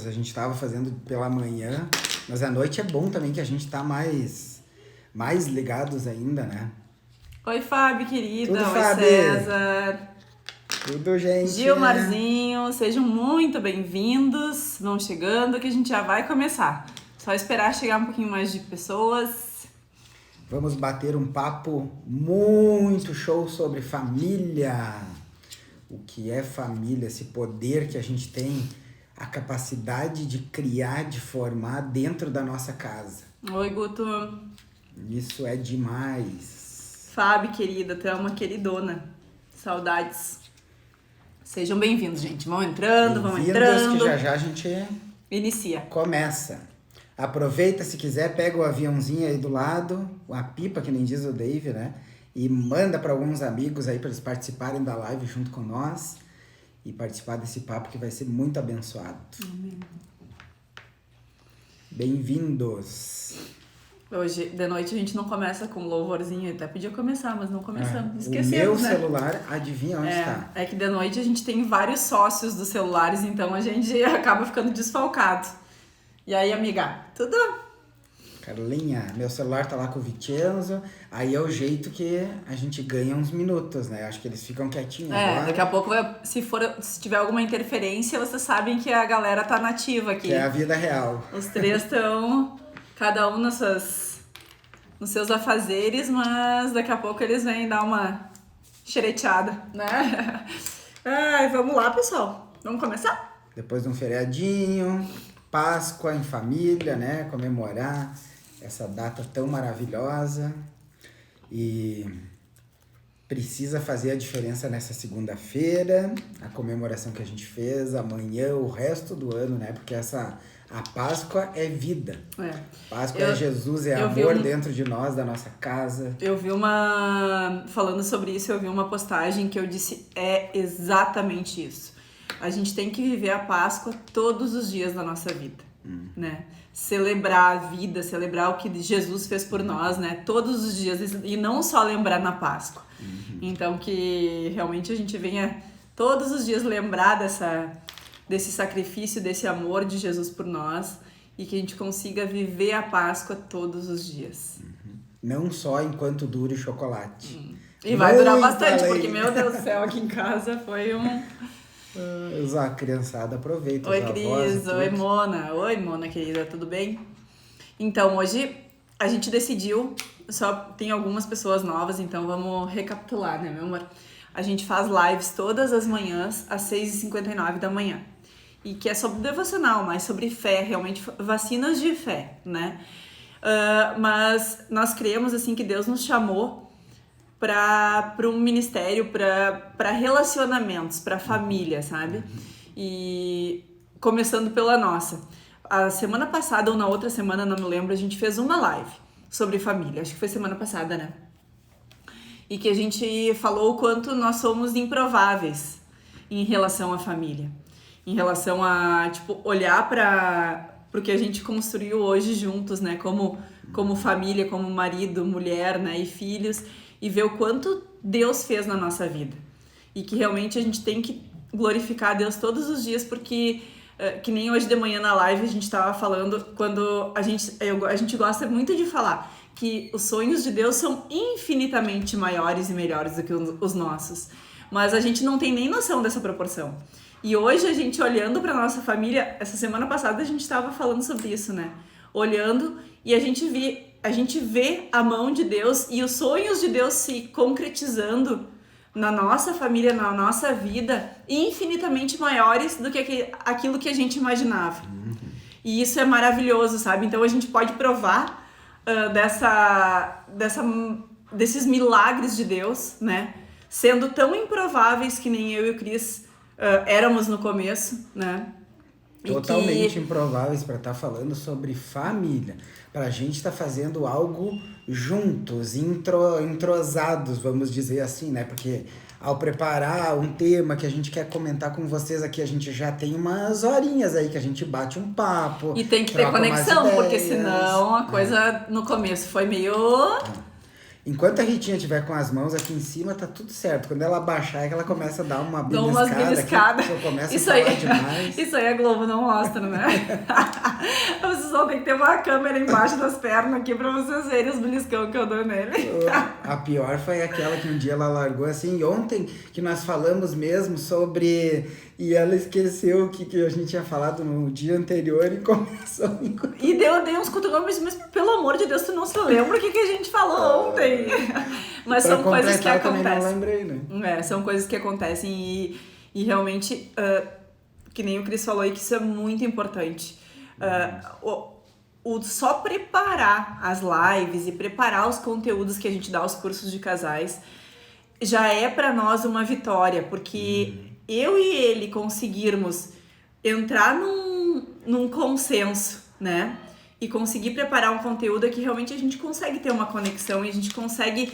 A gente estava fazendo pela manhã, mas à noite é bom também que a gente tá mais ligados ainda, né? Oi, Fábio, querida. Tudo, Oi, Fábio? César. Tudo, gente? Gilmarzinho, sejam muito bem-vindos. Vão chegando que a gente já vai começar. Só esperar chegar um pouquinho mais de pessoas. Vamos bater um papo muito show sobre família. O que é família, esse poder que a gente tem, a capacidade de criar, de formar dentro da nossa casa. Oi, Guto. Isso é demais. Fábio, querida, tu é uma queridona. Saudades. Sejam bem-vindos, gente. Vão entrando, vão entrando. Que já a gente inicia. Começa. Aproveita, se quiser, pega o aviãozinho aí do lado, a pipa, que nem diz o Dave, né? E manda para alguns amigos aí para eles participarem da live junto com nós e participar desse papo que vai ser muito abençoado. Amém. Bem-vindos. Hoje, de noite, a gente não começa com louvorzinho. Até podia começar, mas não começamos. Esquecemos, o meu né? celular, adivinha onde está? É que de noite a gente tem vários sócios dos celulares, então a gente acaba ficando desfalcado. E aí, amiga? Tudo? Carlinha, meu celular tá lá com o Vicenzo, aí é o jeito que a gente ganha uns minutos, né? Acho que eles ficam quietinhos agora. Daqui a pouco, se tiver alguma interferência, vocês sabem que a galera tá nativa aqui. Que é a vida real. Os três estão, cada um nos seus afazeres, mas daqui a pouco eles vêm dar uma xereteada, né? Ai, vamos lá, pessoal. Vamos começar? Depois de um feriadinho, Páscoa em família, né? Comemorar essa data tão maravilhosa. E precisa fazer a diferença nessa segunda-feira, a comemoração que a gente fez, amanhã, o resto do ano, né? Porque a Páscoa é vida. Páscoa é Jesus, é amor dentro de nós, da nossa casa. Falando sobre isso, eu vi uma postagem que eu disse, é exatamente isso. A gente tem que viver a Páscoa todos os dias da nossa vida, né? Celebrar a vida, celebrar o que Jesus fez por nós, né? Todos os dias, e não só lembrar na Páscoa. Então, que realmente a gente venha todos os dias lembrar desse sacrifício, desse amor de Jesus por nós, e que a gente consiga viver a Páscoa todos os dias. Não só enquanto dure o chocolate. E vai durar bastante, porque, meu Deus do céu, aqui em casa foi um... A criançada aproveita. Oi, Cris. Oi, Mona. Oi, Mona, querida. Tudo bem? Então, hoje a gente decidiu, só tem algumas pessoas novas, então vamos recapitular, né, meu amor? A gente faz lives todas as manhãs, às 6h59 da manhã. E que é sobre devocional, mas sobre fé, realmente vacinas de fé, né? Mas nós cremos, assim, que Deus nos chamou para um ministério, para relacionamentos, para família, sabe? E começando pela nossa. A semana passada ou na outra semana, não me lembro, a gente fez uma live sobre família. Acho que foi semana passada, né? E que a gente falou o quanto nós somos improváveis em relação à família. Em relação a, tipo, olhar para o que a gente construiu hoje juntos, né? Como família, como marido, mulher, né? E filhos. E ver o quanto Deus fez na nossa vida. E que realmente a gente tem que glorificar a Deus todos os dias, porque, que nem hoje de manhã na live a gente estava falando, quando a gente gosta muito de falar que os sonhos de Deus são infinitamente maiores e melhores do que os nossos. Mas a gente não tem nem noção dessa proporção. E hoje a gente olhando para nossa família, essa semana passada a gente estava falando sobre isso, né? Olhando e a gente vê a mão de Deus e os sonhos de Deus se concretizando na nossa família, na nossa vida, infinitamente maiores do que aquilo que a gente imaginava. E isso é maravilhoso, sabe? Então a gente pode provar desses milagres de Deus, né? Sendo tão improváveis que nem eu e o Cris éramos no começo, né? Totalmente improváveis para estar falando sobre família. Para a gente estar fazendo algo juntos, entrosados, vamos dizer assim, né? Porque ao preparar um tema que a gente quer comentar com vocês aqui, a gente já tem umas horinhas aí que a gente bate um papo. E tem que ter conexão, porque senão a coisa no começo foi meio... Enquanto a Ritinha estiver com as mãos aqui em cima, tá tudo certo. Quando ela baixar, é que ela começa a dar uma Dá umas beliscadas. Aqui, eu começo Isso a falar aí, demais. isso aí a Globo não mostra, né? Vocês vão ter que ter uma câmera embaixo das pernas aqui pra vocês verem os beliscão que eu dou nele. A pior foi aquela que um dia ela largou assim, ontem que nós falamos mesmo sobre... E ela esqueceu o que a gente tinha falado no dia anterior e começou a me... E dei uns cutucões, mas pelo amor de Deus, tu não se lembra o que a gente falou ontem. Mas são coisas que acontecem. Eu não lembrei, né? São coisas que acontecem e realmente, que nem o Cris falou aí, que isso é muito importante. O só preparar as lives e preparar os conteúdos que a gente dá aos cursos de casais já é para nós uma vitória, porque eu e ele conseguirmos entrar num consenso, né? E conseguir preparar um conteúdo que realmente a gente consegue ter uma conexão e a gente consegue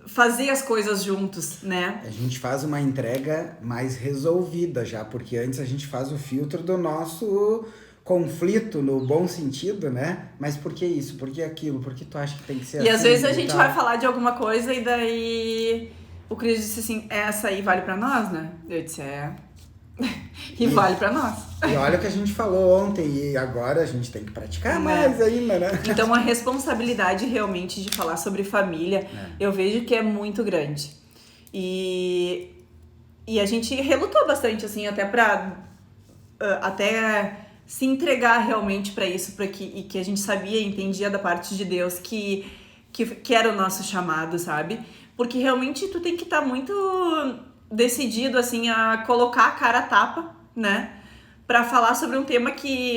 fazer as coisas juntos, né? A gente faz uma entrega mais resolvida já, porque antes a gente faz o filtro do nosso conflito no bom sentido, né? Mas por que isso? Por que aquilo? Por que tu acha que tem que ser assim? E às vezes a gente vai falar de alguma coisa e daí o Cris disse assim, essa aí vale pra nós, né? Eu disse, e vale pra nós. E olha o que a gente falou ontem, e agora a gente tem que praticar mais ainda, né? Então a responsabilidade realmente de falar sobre família, eu vejo que é muito grande. E a gente relutou bastante, assim, até pra se entregar realmente pra isso, que a gente sabia e entendia da parte de Deus que era o nosso chamado, sabe? Porque realmente tu tem que estar muito decidido, assim, a colocar a cara a tapa, né? Pra falar sobre um tema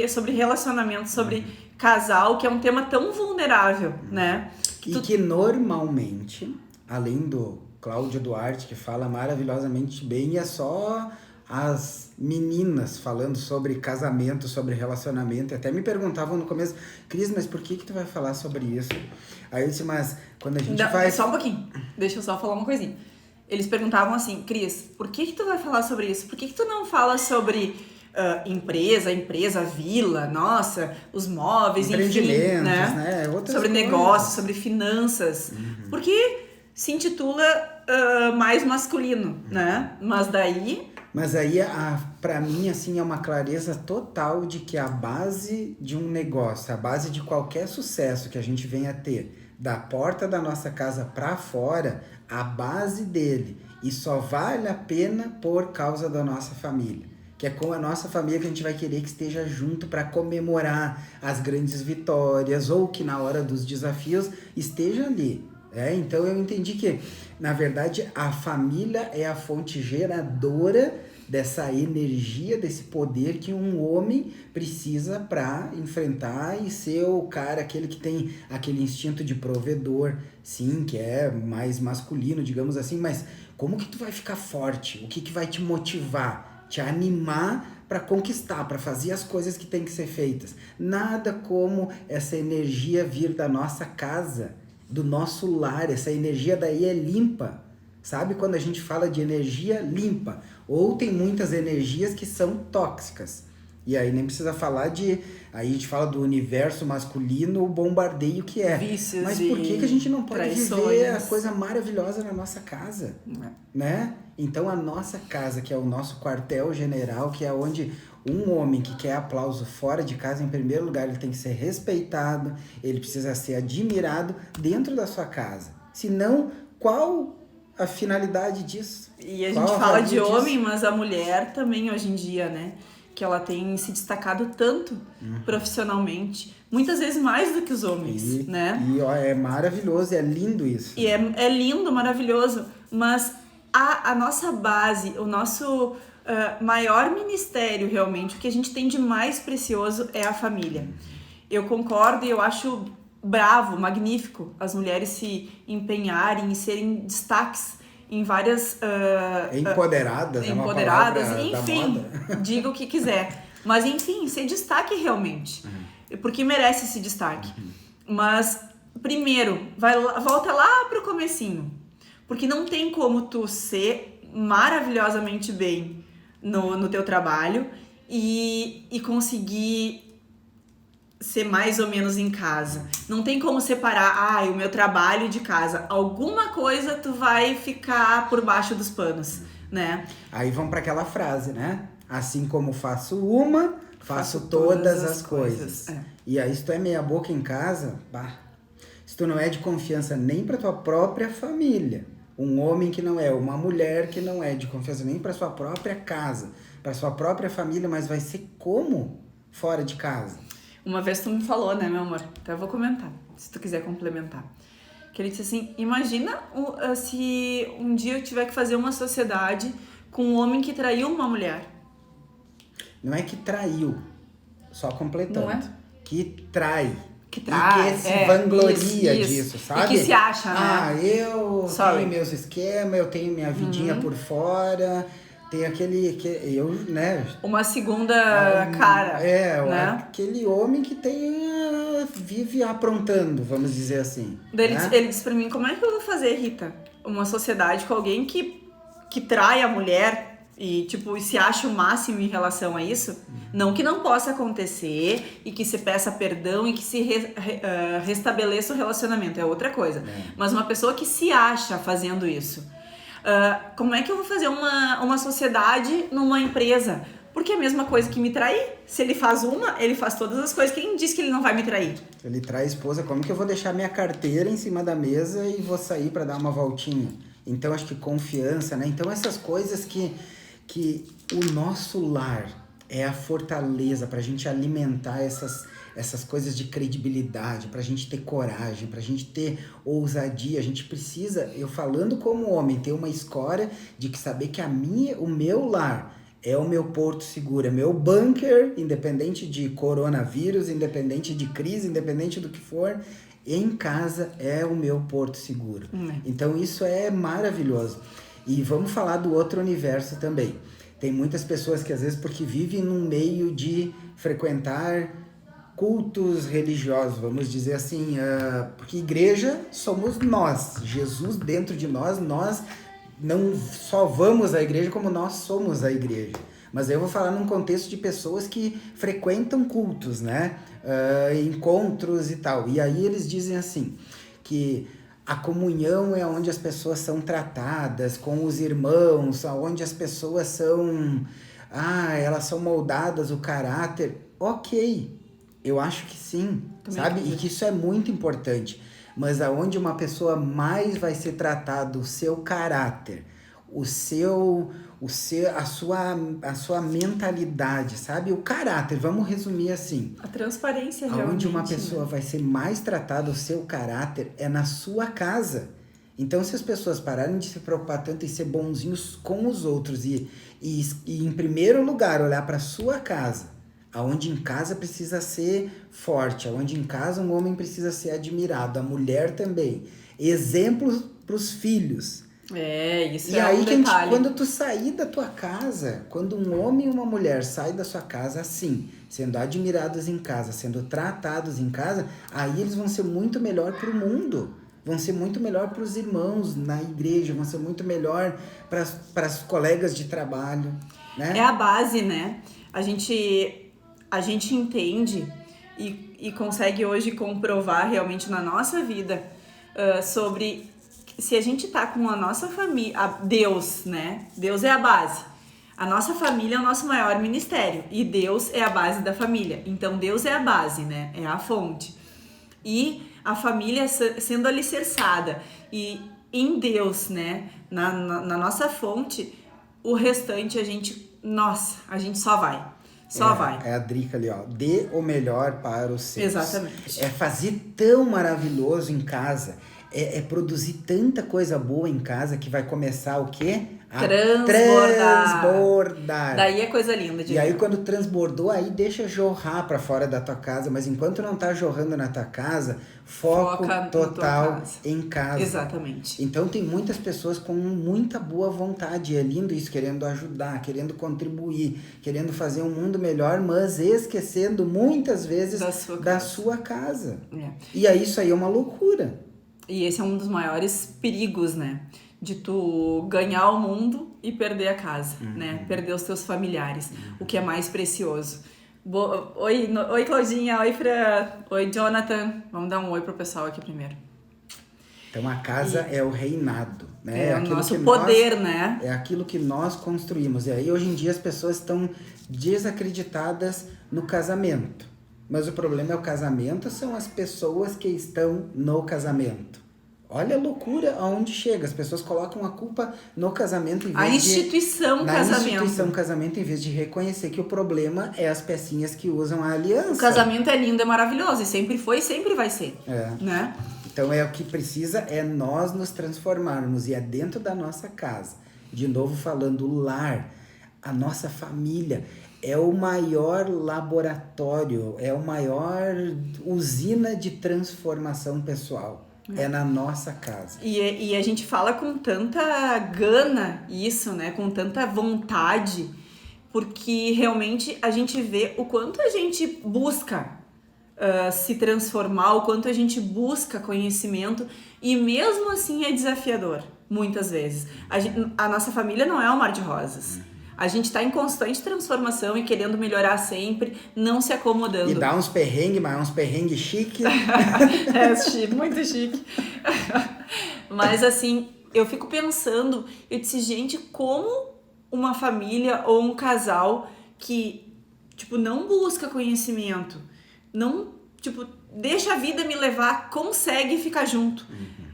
sobre relacionamento, sobre casal, que é um tema tão vulnerável, né? Que normalmente, além do Cláudio Duarte, que fala maravilhosamente bem, é só as meninas falando sobre casamento, sobre relacionamento. Até me perguntavam no começo, Cris, mas por que tu vai falar sobre isso? Aí eu disse, mas quando a gente vai... Só um pouquinho, deixa eu só falar uma coisinha. Eles perguntavam assim, Cris, por que tu vai falar sobre isso? Por que tu não fala sobre empresa, vila, nossa, os móveis, enfim, né? Sobre negócios, sobre finanças. Porque se intitula mais masculino, né? Mas aí, pra mim, assim, é uma clareza total de que a base de um negócio, a base de qualquer sucesso que a gente venha a ter, da porta da nossa casa pra fora, a base dele, e só vale a pena por causa da nossa família. Que é com a nossa família que a gente vai querer que esteja junto para comemorar as grandes vitórias, ou que na hora dos desafios esteja ali. Então eu entendi que, na verdade, a família é a fonte geradora dessa energia, desse poder que um homem precisa para enfrentar e ser o cara, aquele que tem aquele instinto de provedor, sim, que é mais masculino, digamos assim, mas como que tu vai ficar forte? O que vai te motivar, te animar para conquistar, para fazer as coisas que tem que ser feitas? Nada como essa energia vir da nossa casa, do nosso lar. Essa energia daí é limpa, sabe? Quando a gente fala de energia limpa, ou tem muitas energias que são tóxicas, e aí nem precisa falar aí a gente fala do universo masculino, o bombardeio que é. Vícios. Mas por que a gente não pode traições. viver a coisa maravilhosa na nossa casa? Né? Então a nossa casa, que é o nosso quartel-general, que é onde um homem que quer aplauso fora de casa, em primeiro lugar, ele tem que ser respeitado, ele precisa ser admirado dentro da sua casa. Senão, qual a finalidade disso? E a gente fala de homem, mas a mulher também hoje em dia, né? Que ela tem se destacado tanto profissionalmente, muitas vezes mais do que os homens, né? E é maravilhoso, é lindo isso. E é lindo, maravilhoso, mas a nossa base, o nosso maior ministério realmente, o que a gente tem de mais precioso é a família. Eu concordo e eu acho bravo, magnífico as mulheres se empenharem e serem destaques em várias... empoderadas, enfim, diga o que quiser. Mas enfim, ser destaque realmente. Porque merece esse destaque. Mas, primeiro, volta lá pro comecinho. Porque não tem como tu ser maravilhosamente bem no teu trabalho e conseguir ser mais ou menos em casa. Não tem como separar, o meu trabalho de casa. Alguma coisa tu vai ficar por baixo dos panos, né? Aí vamos para aquela frase, né? Assim como faço uma, faço todas as coisas. E aí se tu é meia boca em casa, se tu não é de confiança nem para tua própria família, um homem que não é, uma mulher que não é de confiança nem para sua própria casa, para sua própria família, mas vai ser como fora de casa? Uma vez tu me falou, né, meu amor? Até vou comentar, se tu quiser complementar. Que ele disse assim, imagina se um dia eu tiver que fazer uma sociedade com um homem que traiu uma mulher. Não é que traiu, só completando. Não é? Que trai. Que trai. E que se vangloria isso. disso, sabe? E que se acha, né? Eu tenho meus esquemas, eu tenho minha vidinha por fora, tem né? Uma segunda cara. Né? Aquele homem que vive aprontando, vamos dizer assim. Ele disse pra mim, como é que eu vou fazer, Rita? Uma sociedade com alguém que trai a mulher e se acha o máximo em relação a isso? Não que não possa acontecer e que se peça perdão e que se restabeleça o relacionamento, é outra coisa. Mas uma pessoa que se acha fazendo isso, como é que eu vou fazer uma sociedade numa empresa? Porque é a mesma coisa que me trair. Se ele faz uma, ele faz todas as coisas. Quem diz que ele não vai me trair? Ele trai a esposa, como que eu vou deixar minha carteira em cima da mesa e vou sair para dar uma voltinha? Então, acho que confiança, né? Então, essas coisas que o nosso lar é a fortaleza para a gente alimentar essas coisas de credibilidade, para a gente ter coragem, para a gente ter ousadia. A gente precisa, eu falando como homem, ter uma escória de que saber que o meu lar é o meu porto seguro, é meu bunker, independente de coronavírus, independente de crise, independente do que for, em casa é o meu porto seguro. Então isso é maravilhoso. E vamos falar do outro universo também. Tem muitas pessoas que às vezes, porque vivem num meio de frequentar cultos religiosos, vamos dizer assim, porque igreja somos nós, Jesus dentro de nós não só vamos à igreja como nós somos a igreja. Mas eu vou falar num contexto de pessoas que frequentam cultos, né? Encontros e tal. E aí eles dizem assim, que a comunhão é onde as pessoas são tratadas com os irmãos, onde as pessoas são... elas são moldadas, o caráter. Ok, eu acho que sim, sabe? E que isso é muito importante. Mas aonde uma pessoa mais vai ser tratada o seu caráter, a sua mentalidade, sabe? O caráter, vamos resumir assim. A transparência realmente. Aonde uma pessoa vai ser mais tratada o seu caráter é na sua casa. Então, se as pessoas pararem de se preocupar tanto em ser bonzinhos com os outros e em primeiro lugar, olhar para sua casa, aonde em casa precisa ser forte, aonde em casa um homem precisa ser admirado, a mulher também. Exemplos para os filhos. Isso e é aí, um detalhe. Quando tu sair da tua casa, quando um homem e uma mulher saem da sua casa assim, sendo admirados em casa, sendo tratados em casa, aí eles vão ser muito melhor para o mundo. Vão ser muito melhor para os irmãos na igreja, vão ser muito melhor para as colegas de trabalho, né? É a base, né? A gente entende e consegue hoje comprovar realmente na nossa vida sobre se a gente tá com a nossa família, Deus, né? Deus é a base. A nossa família é o nosso maior ministério e Deus é a base da família. Então Deus é a base, né? É a fonte. E a família sendo alicerçada e em Deus, né? Na nossa fonte, o restante a gente só vai. Vai. É a dica ali, ó. Dê o melhor para os seus. Exatamente. É fazer tão maravilhoso em casa. É produzir tanta coisa boa em casa que vai começar o quê? A transbordar. Daí é coisa linda. E aí quando transbordou, aí deixa jorrar para fora da tua casa. Mas enquanto não tá jorrando na tua casa, foca total em casa. Exatamente. Então tem muitas pessoas com muita boa vontade. É lindo isso, querendo ajudar, querendo contribuir, querendo fazer um mundo melhor, mas esquecendo muitas vezes da sua casa. E aí isso aí é uma loucura. E esse é um dos maiores perigos, né? De tu ganhar o mundo e perder a casa, né? Perder os teus familiares, o que é mais precioso. Oi, Claudinha. Oi, Fran. Oi, Jonathan. Vamos dar um oi pro pessoal aqui primeiro. Então a casa é o reinado, né? É o nosso poder, né? É aquilo que nós construímos. E aí hoje em dia as pessoas estão desacreditadas no casamento. Mas o problema é o casamento, são as pessoas que estão no casamento. Olha a loucura aonde chega. As pessoas colocam a culpa no casamento em vez a instituição na casamento. instituição casamento, em vez de reconhecer que o problema é as pecinhas que usam a aliança. O casamento é lindo, é maravilhoso. E sempre foi e sempre vai ser. Né? Então o que precisa é nós nos transformarmos. E é dentro da nossa casa. De novo falando, o lar, a nossa família é o maior laboratório, é o maior usina de transformação pessoal. É na nossa casa. E a gente fala com tanta gana isso, né? Com tanta vontade, porque realmente a gente vê o quanto a gente busca se transformar, o quanto a gente conhecimento, e mesmo assim é desafiador, muitas vezes. A nossa família não é um mar de rosas. A gente tá em constante transformação e querendo melhorar sempre, não se acomodando. E dá uns perrengues, mas uns perrengues chique. Chique, muito chique. Mas assim, eu fico pensando, eu disse, gente, como uma família ou um casal que, tipo, não busca conhecimento, não, tipo, deixa a vida me levar, consegue ficar junto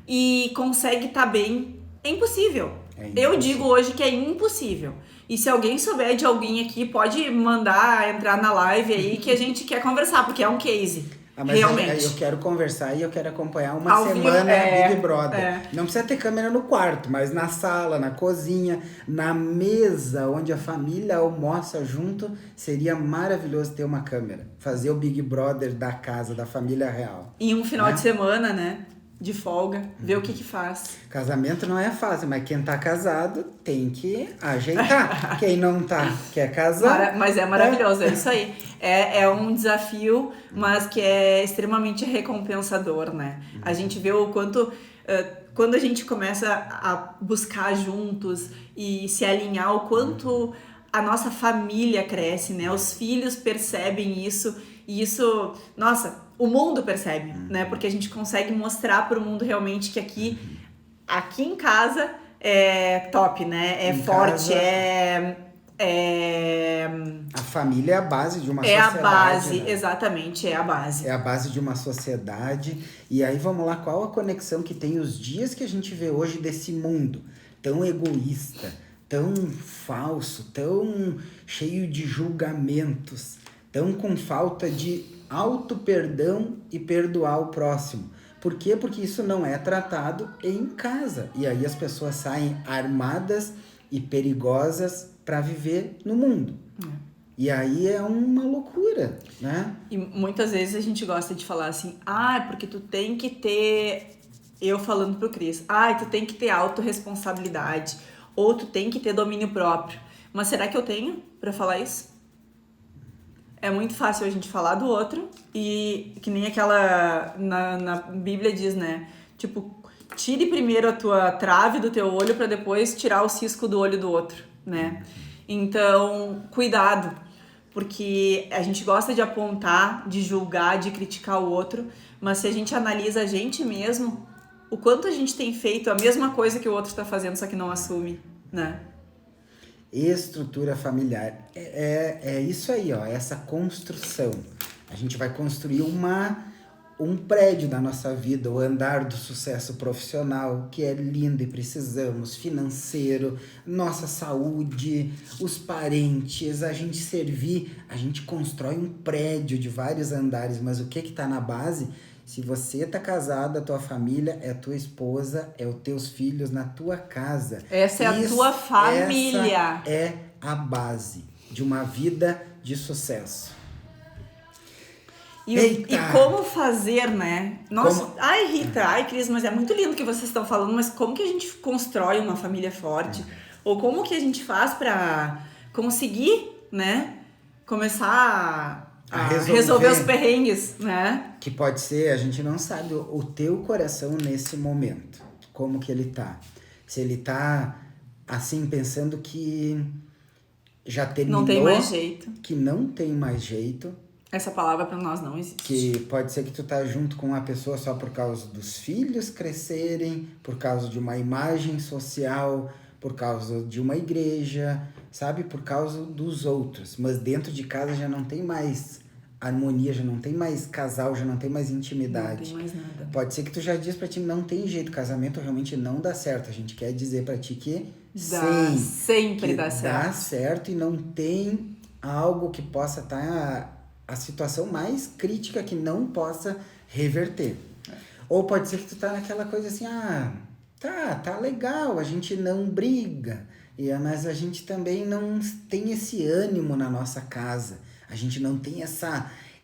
e consegue estar bem, é impossível. Eu digo hoje que é impossível. E se alguém souber de alguém aqui, pode mandar entrar na live aí que a gente quer conversar, porque é um case. Mas realmente. Eu quero conversar e eu quero acompanhar uma semana Big Brother. Não precisa ter câmera no quarto, mas na sala, na cozinha, na mesa onde a família almoça junto, seria maravilhoso ter uma câmera. Fazer o Big Brother da casa, da família real. E um final de semana, né? De folga, ver o que faz. Casamento não é fácil, mas quem tá casado tem que ajeitar. Quem não tá, quer casar. Mas é maravilhoso, é isso aí. É um desafio, mas que é extremamente recompensador, né? A gente vê o quanto... quando a gente começa a buscar juntos e se alinhar, o quanto a nossa família cresce, né? Os filhos percebem isso e isso... Nossa... O mundo percebe, né? Porque a gente consegue mostrar para o mundo realmente que aqui em casa é top, né? É forte, casa, A família é a base de uma sociedade. É a base, né? Exatamente, é a base. É a base de uma sociedade. E aí, vamos lá, qual a conexão que tem os dias que a gente vê hoje desse mundo tão egoísta, tão falso, tão cheio de julgamentos, tão com falta de auto-perdão e perdoar o próximo. Por quê? Porque isso não é tratado em casa. E aí as pessoas saem armadas e perigosas para viver no mundo. E aí é uma loucura, né? E muitas vezes a gente gosta de falar assim, porque tu tem que ter... Eu falando pro Cris, tu tem que ter autorresponsabilidade, ou tu tem que ter domínio próprio. Mas será que eu tenho para falar isso? É muito fácil a gente falar do outro e que nem aquela na Bíblia diz, né? Tipo, tire primeiro a tua trave do teu olho para depois tirar o cisco do olho do outro, né? Então, cuidado, porque a gente gosta de apontar, de julgar, de criticar o outro, mas se a gente analisa a gente mesmo, o quanto a gente tem feito a mesma coisa que o outro está fazendo, só que não assume, né? Estrutura familiar. É isso aí, ó, essa construção. A gente vai construir um prédio da nossa vida, o andar do sucesso profissional, que é lindo e precisamos, financeiro, nossa saúde, os parentes, a gente servir, a gente constrói um prédio de vários andares, mas o que tá na base? Se você tá casado, a tua família é a tua esposa, é os teus filhos na tua casa. Essa é a tua família. Essa é a base de uma vida de sucesso. E como fazer, né? Nossa, Rita, Cris, mas é muito lindo o que vocês estão falando, mas como que a gente constrói uma família forte? Ou como que a gente faz para conseguir, né? Começar a resolver os perrengues, né? Que pode ser, a gente não sabe o teu coração nesse momento, como que ele tá. Se ele tá assim, pensando que já terminou. Não tem mais jeito. Que não tem mais jeito. Essa palavra pra nós não existe. Que pode ser que tu tá junto com uma pessoa só por causa dos filhos crescerem, por causa de uma imagem social, por causa de uma igreja, sabe? Por causa dos outros. Mas dentro de casa já não tem mais harmonia, já não tem mais casal, já não tem mais intimidade. Não tem mais nada. Pode ser que tu já diz pra ti, não tem jeito, casamento realmente não dá certo. A gente quer dizer pra ti que sempre dá certo. Dá certo e não tem algo que possa estar a situação mais crítica que não possa reverter. Ou pode ser que tu tá naquela coisa assim, tá legal, a gente não briga, mas a gente também não tem esse ânimo na nossa casa, a gente não tem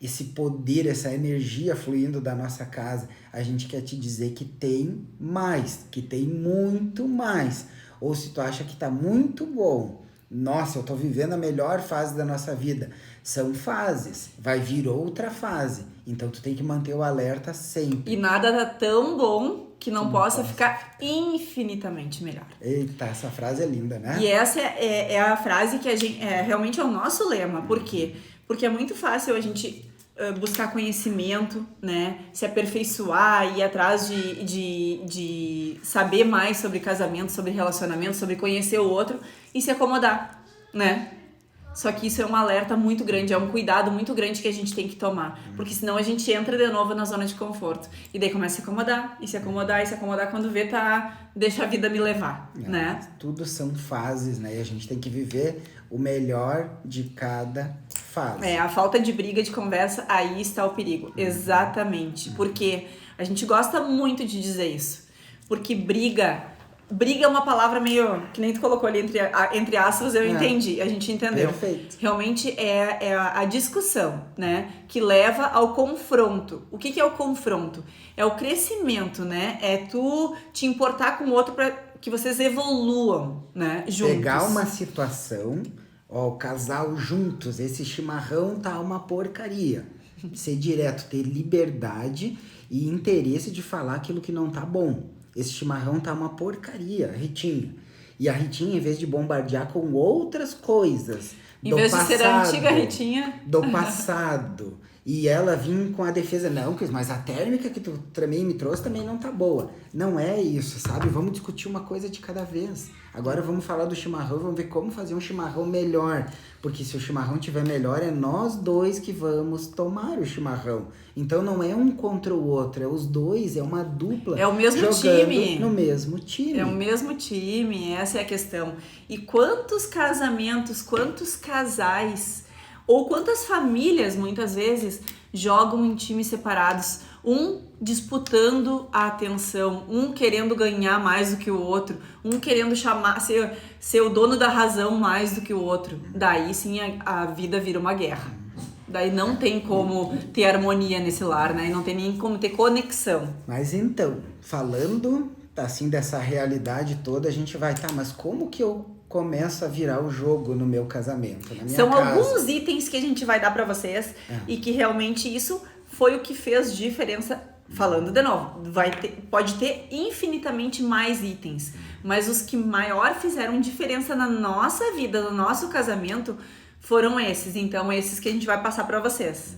esse poder, essa energia fluindo da nossa casa. A gente quer te dizer que tem mais, que tem muito mais. Ou se tu acha que tá muito bom, nossa, eu tô vivendo a melhor fase da nossa vida. São fases, vai vir outra fase. Então tu tem que manter o alerta sempre. E nada tá tão bom que não possa ficar infinitamente melhor. Eita, essa frase é linda, né? E essa é a frase que a gente realmente é o nosso lema. Por quê? Porque é muito fácil a gente buscar conhecimento, né? Se aperfeiçoar, ir atrás de saber mais sobre casamento, sobre relacionamento, sobre conhecer o outro e se acomodar, né? Só que isso é um alerta muito grande, é um cuidado muito grande que a gente tem que tomar. Porque senão a gente entra de novo na zona de conforto. E daí começa a se acomodar, e se acomodar, e se acomodar. Quando vê, deixa a vida me levar, né? Tudo são fases, né? E a gente tem que viver o melhor de cada fase. A falta de briga, de conversa, aí está o perigo. Exatamente. Porque a gente gosta muito de dizer isso. Porque briga é uma palavra meio, que nem tu colocou ali entre aspas, eu entendi, a gente entendeu. Perfeito. Realmente é a discussão, né, que leva ao confronto. O que é o confronto? É o crescimento, né, é tu te importar com o outro para que vocês evoluam, né, juntos. Pegar uma situação, o casal juntos, esse chimarrão tá uma porcaria. Ser direto, ter liberdade e interesse de falar aquilo que não tá bom. Esse chimarrão tá uma porcaria, Ritinha. E a Ritinha, em vez de bombardear com outras coisas em vez de ser a antiga Ritinha do passado, e ela vir com a defesa, não, mas a térmica que tu também me trouxe também não tá boa. Não é isso, sabe? Vamos discutir uma coisa de cada vez. Agora vamos falar do chimarrão, vamos ver como fazer um chimarrão melhor. Porque se o chimarrão estiver melhor, é nós dois que vamos tomar o chimarrão. Então não é um contra o outro, é os dois, é uma dupla. É o mesmo jogando time. No mesmo time. É o mesmo time, essa é a questão. E quantos casamentos, quantos casais, ou quantas famílias, muitas vezes, jogam em times separados, um disputando a atenção, um querendo ganhar mais do que o outro, um querendo ser o dono da razão mais do que o outro. Daí sim a vida vira uma guerra. Daí não tem como ter harmonia nesse lar, né? E não tem nem como ter conexão. Mas então, falando assim dessa realidade toda, a gente vai, mas como que eu começo a virar o jogo no meu casamento, na minha São casa? alguns itens que a gente vai dar pra vocês e que realmente isso foi o que fez diferença. Falando de novo, pode ter infinitamente mais itens, mas os que maior fizeram diferença na nossa vida, no nosso casamento, foram esses. Então, esses que a gente vai passar pra vocês.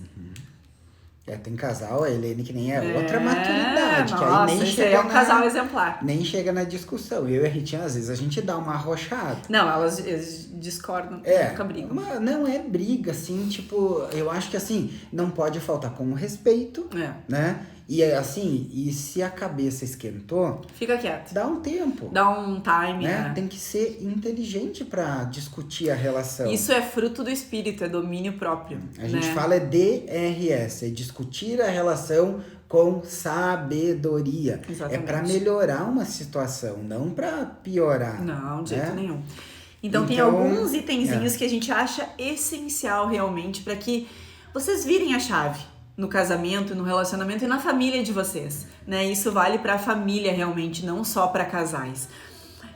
Tem casal, a Helene, que nem é outra maturidade. Nossa, que aí nem esse chega é um casal exemplar. Nem chega na discussão. Eu e a Ritinha, às vezes, a gente dá uma arrochada. Não, eles discordam, nunca brigam. Mas não é briga, assim, tipo, eu acho que assim, não pode faltar com respeito, né? E assim, se a cabeça esquentou, fica quieto. Dá um tempo. Dá um time, né? Tem que ser inteligente pra discutir a relação. Isso é fruto do espírito, é domínio próprio. A gente fala DRS, é discutir a relação com sabedoria. Exatamente. É pra melhorar uma situação, não pra piorar. Não, de jeito nenhum. Então tem alguns itenzinhos que a gente acha essencial realmente pra que vocês virem a chave no casamento, no relacionamento e na família de vocês, né? Isso vale para a família realmente, não só para casais.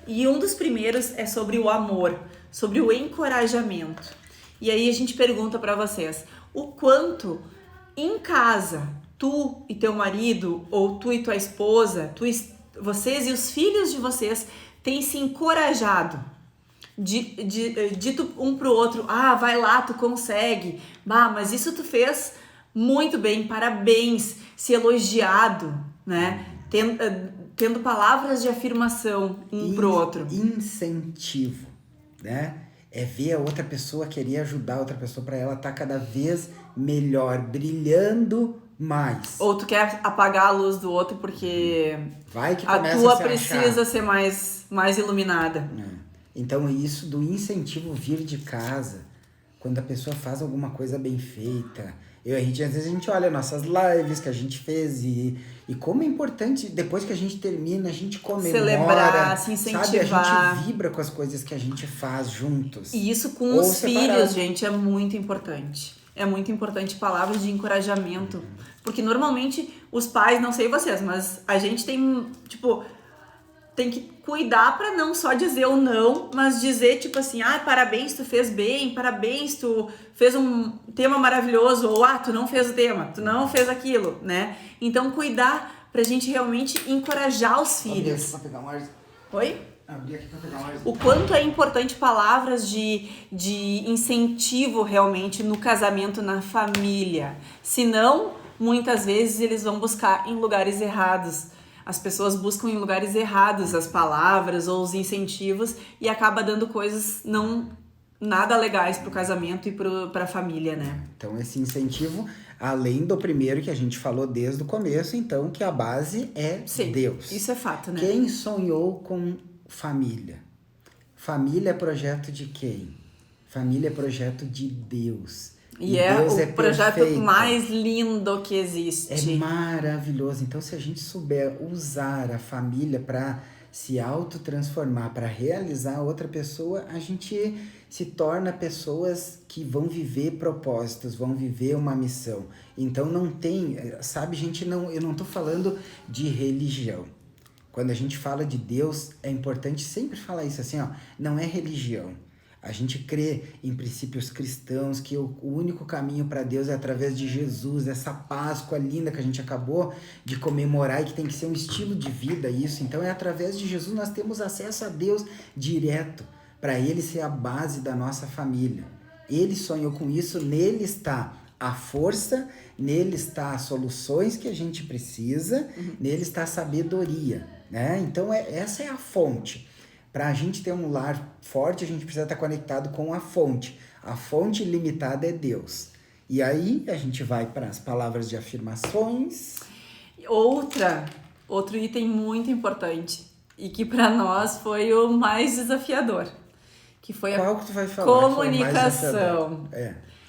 E um dos primeiros é sobre o amor, sobre o encorajamento. E aí a gente pergunta para vocês, o quanto em casa tu e teu marido, ou tu e tua esposa, vocês e os filhos de vocês têm se encorajado dito um pro outro, vai lá, tu consegue, mas isso tu fez muito bem, parabéns, se elogiado, né? Tendo palavras de afirmação pro outro. Incentivo, né? É ver a outra pessoa querer ajudar a outra pessoa para ela estar cada vez melhor, brilhando mais. Ou tu quer apagar a luz do outro porque Vai que a começa tua a se precisa achar. ser mais iluminada. Então, isso do incentivo vir de casa, quando a pessoa faz alguma coisa bem feita. Às vezes a gente olha nossas lives que a gente fez e como é importante, depois que a gente termina, a gente comemora. Celebrar, se incentivar. Sabe, a gente vibra com as coisas que a gente faz juntos. E isso com os filhos, gente, é muito importante. É muito importante palavras de encorajamento. Porque normalmente os pais, não sei vocês, mas a gente tem, tem que cuidar pra não só dizer o não, mas dizer, assim, parabéns, tu fez bem, parabéns, tu fez um tema maravilhoso, ou, tu não fez o tema, tu não fez aquilo, né? Então, cuidar pra gente realmente encorajar os filhos. Abri aqui pra pegar um ar. Oi? Abri aqui pra pegar um ar. O quanto é importante palavras de incentivo realmente no casamento, na família. Senão, muitas vezes eles vão buscar em lugares errados. As pessoas buscam em lugares errados as palavras ou os incentivos e acaba dando coisas não nada legais pro casamento e pra família, né? Então, esse incentivo, além do primeiro que a gente falou desde o começo, então, que a base é Deus. Isso é fato, né? Quem sonhou com família? Família é projeto de quem? Família é projeto de Deus. E Deus é o projeto perfeito. Mais lindo que existe. É maravilhoso. Então, se a gente souber usar a família para se autotransformar, para realizar outra pessoa, a gente se torna pessoas que vão viver propósitos, vão viver uma missão. Então, não tem, sabe, gente, eu não tô falando de religião. Quando a gente fala de Deus, é importante sempre falar isso assim, não é religião. A gente crê em princípios cristãos, que o único caminho para Deus é através de Jesus, essa Páscoa linda que a gente acabou de comemorar e que tem que ser um estilo de vida isso. Então é através de Jesus nós temos acesso a Deus direto, para Ele ser a base da nossa família. Ele sonhou com isso, nele está a força, nele está as soluções que a gente precisa, nele está a sabedoria, né? Então essa é a fonte. Para a gente ter um lar forte, a gente precisa estar conectado com a fonte. A fonte ilimitada é Deus. E aí a gente vai para as palavras de afirmações. Outro item muito importante e que para nós foi o mais desafiador, que foi Qual que tu vai falar? Comunicação.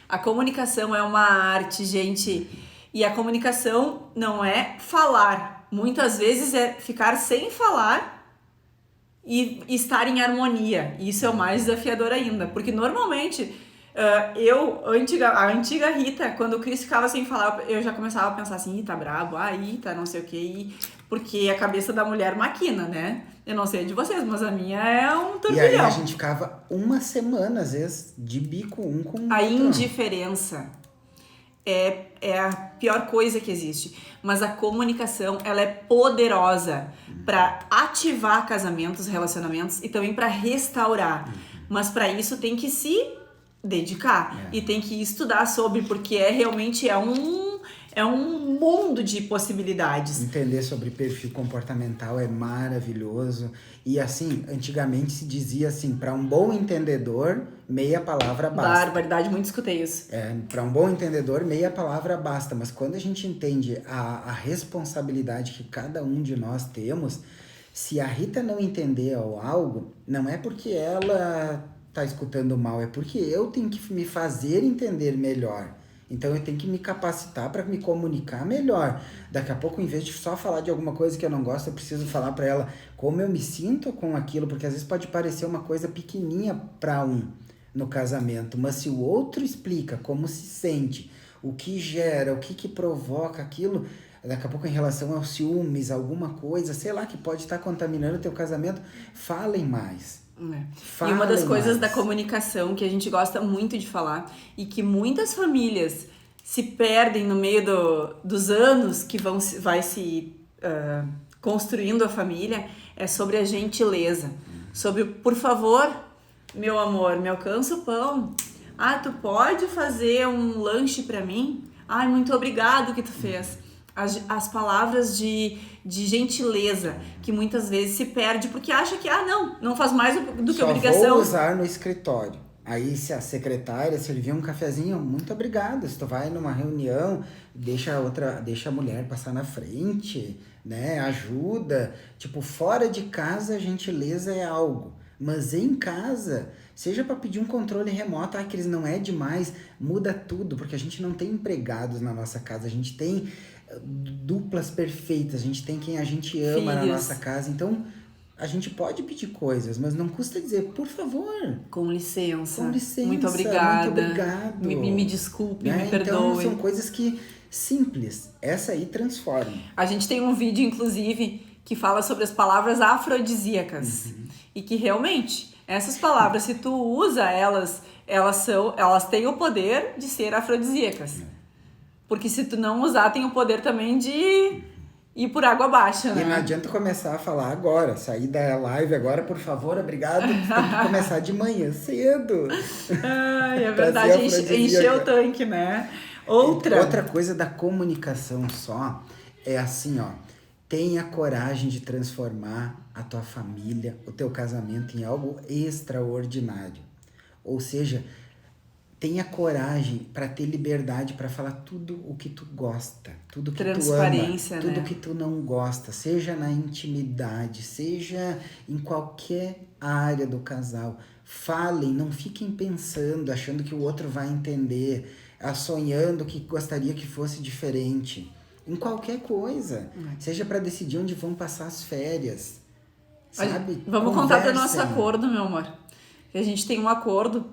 A comunicação é uma arte, gente, e a comunicação não é falar. Muitas vezes é ficar sem falar e estar em harmonia. Isso é o mais desafiador ainda, porque normalmente a antiga Rita, quando o Cris ficava sem falar, eu já começava a pensar assim, tá brabo, tá não sei o que, porque a cabeça da mulher maquina, né? Eu não sei de vocês, mas a minha é um turbilhão. E aí a gente ficava uma semana, às vezes, de bico um com o outro. A indiferença é a pior coisa que existe. Mas a comunicação, ela é poderosa para ativar casamentos, relacionamentos e também para restaurar. Mas para isso tem que se dedicar e tem que estudar sobre, porque realmente é um mundo de possibilidades. Entender sobre perfil comportamental é maravilhoso. E assim, antigamente se dizia assim, para um bom entendedor, meia palavra basta. Barbaridade, muito escutei isso. Para um bom entendedor, meia palavra basta. Mas quando a gente entende a responsabilidade que cada um de nós temos, se a Rita não entender algo, não é porque ela tá escutando mal, é porque eu tenho que me fazer entender melhor. Então eu tenho que me capacitar para me comunicar melhor. Daqui a pouco, em vez de só falar de alguma coisa que eu não gosto, eu preciso falar para ela como eu me sinto com aquilo, porque às vezes pode parecer uma coisa pequenininha para no casamento, mas se o outro explica como se sente, o que gera, o que provoca aquilo, daqui a pouco em relação aos ciúmes, alguma coisa, sei lá, que pode estar contaminando o teu casamento, falem mais. E uma das coisas da comunicação que a gente gosta muito de falar e que muitas famílias se perdem no meio dos anos que vai se construindo a família é sobre a gentileza. Sobre, por favor, Meu amor, me alcança o pão. Ah, tu pode fazer um lanche pra mim? Ai, muito obrigado que tu fez. As palavras de gentileza, que muitas vezes se perde porque acha que, não faz mais do que Só obrigação. vou usar no escritório. Aí se a secretária servir um cafezinho, muito obrigado. Se tu vai numa reunião, deixa a mulher passar na frente, né? Ajuda. Tipo, fora de casa a gentileza é algo. Mas em casa, seja para pedir um controle remoto, que eles não é demais, muda tudo, porque a gente não tem empregados na nossa casa, a gente tem duplas perfeitas, a gente tem quem a gente ama na nossa casa, então a gente pode pedir coisas, mas não custa dizer, por favor. Com licença. Com licença. Muito obrigada. Muito obrigado. Me desculpe, né? me perdoe. Então são coisas que simples, essa aí transforma. A gente tem um vídeo, inclusive, que fala sobre as palavras afrodisíacas. E que realmente, essas palavras, se tu usa elas têm o poder de ser afrodisíacas. Porque se tu não usar, tem o poder também de ir por água abaixo, né? E não adianta começar a falar agora, sair da live agora, por favor, obrigado. Tem que começar de manhã cedo. Ai, é verdade, encher o tanque, né? Outra coisa da comunicação só é assim, ó. Tenha coragem de transformar a tua família, o teu casamento em algo extraordinário. Ou seja, tenha coragem para ter liberdade para falar tudo o que tu gosta, tudo que tu ama, transparência, tudo né? que tu não gosta, seja na intimidade, seja em qualquer área do casal. Falem, não fiquem pensando, achando que o outro vai entender, sonhando que gostaria que fosse diferente. Em qualquer coisa, seja para decidir onde vão passar as férias, sabe? Vamos contar do nosso acordo, meu amor. A gente tem um acordo,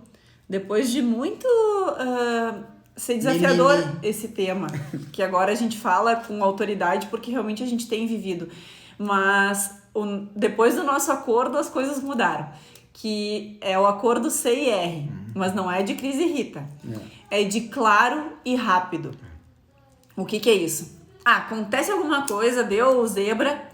depois de muito ser desafiador esse tema, que agora a gente fala com autoridade, porque realmente a gente tem vivido. Mas depois do nosso acordo, as coisas mudaram. Que é o acordo CIR, mas não é de Cris e Rita. É de claro e rápido. O que é isso? Acontece alguma coisa, deu zebra,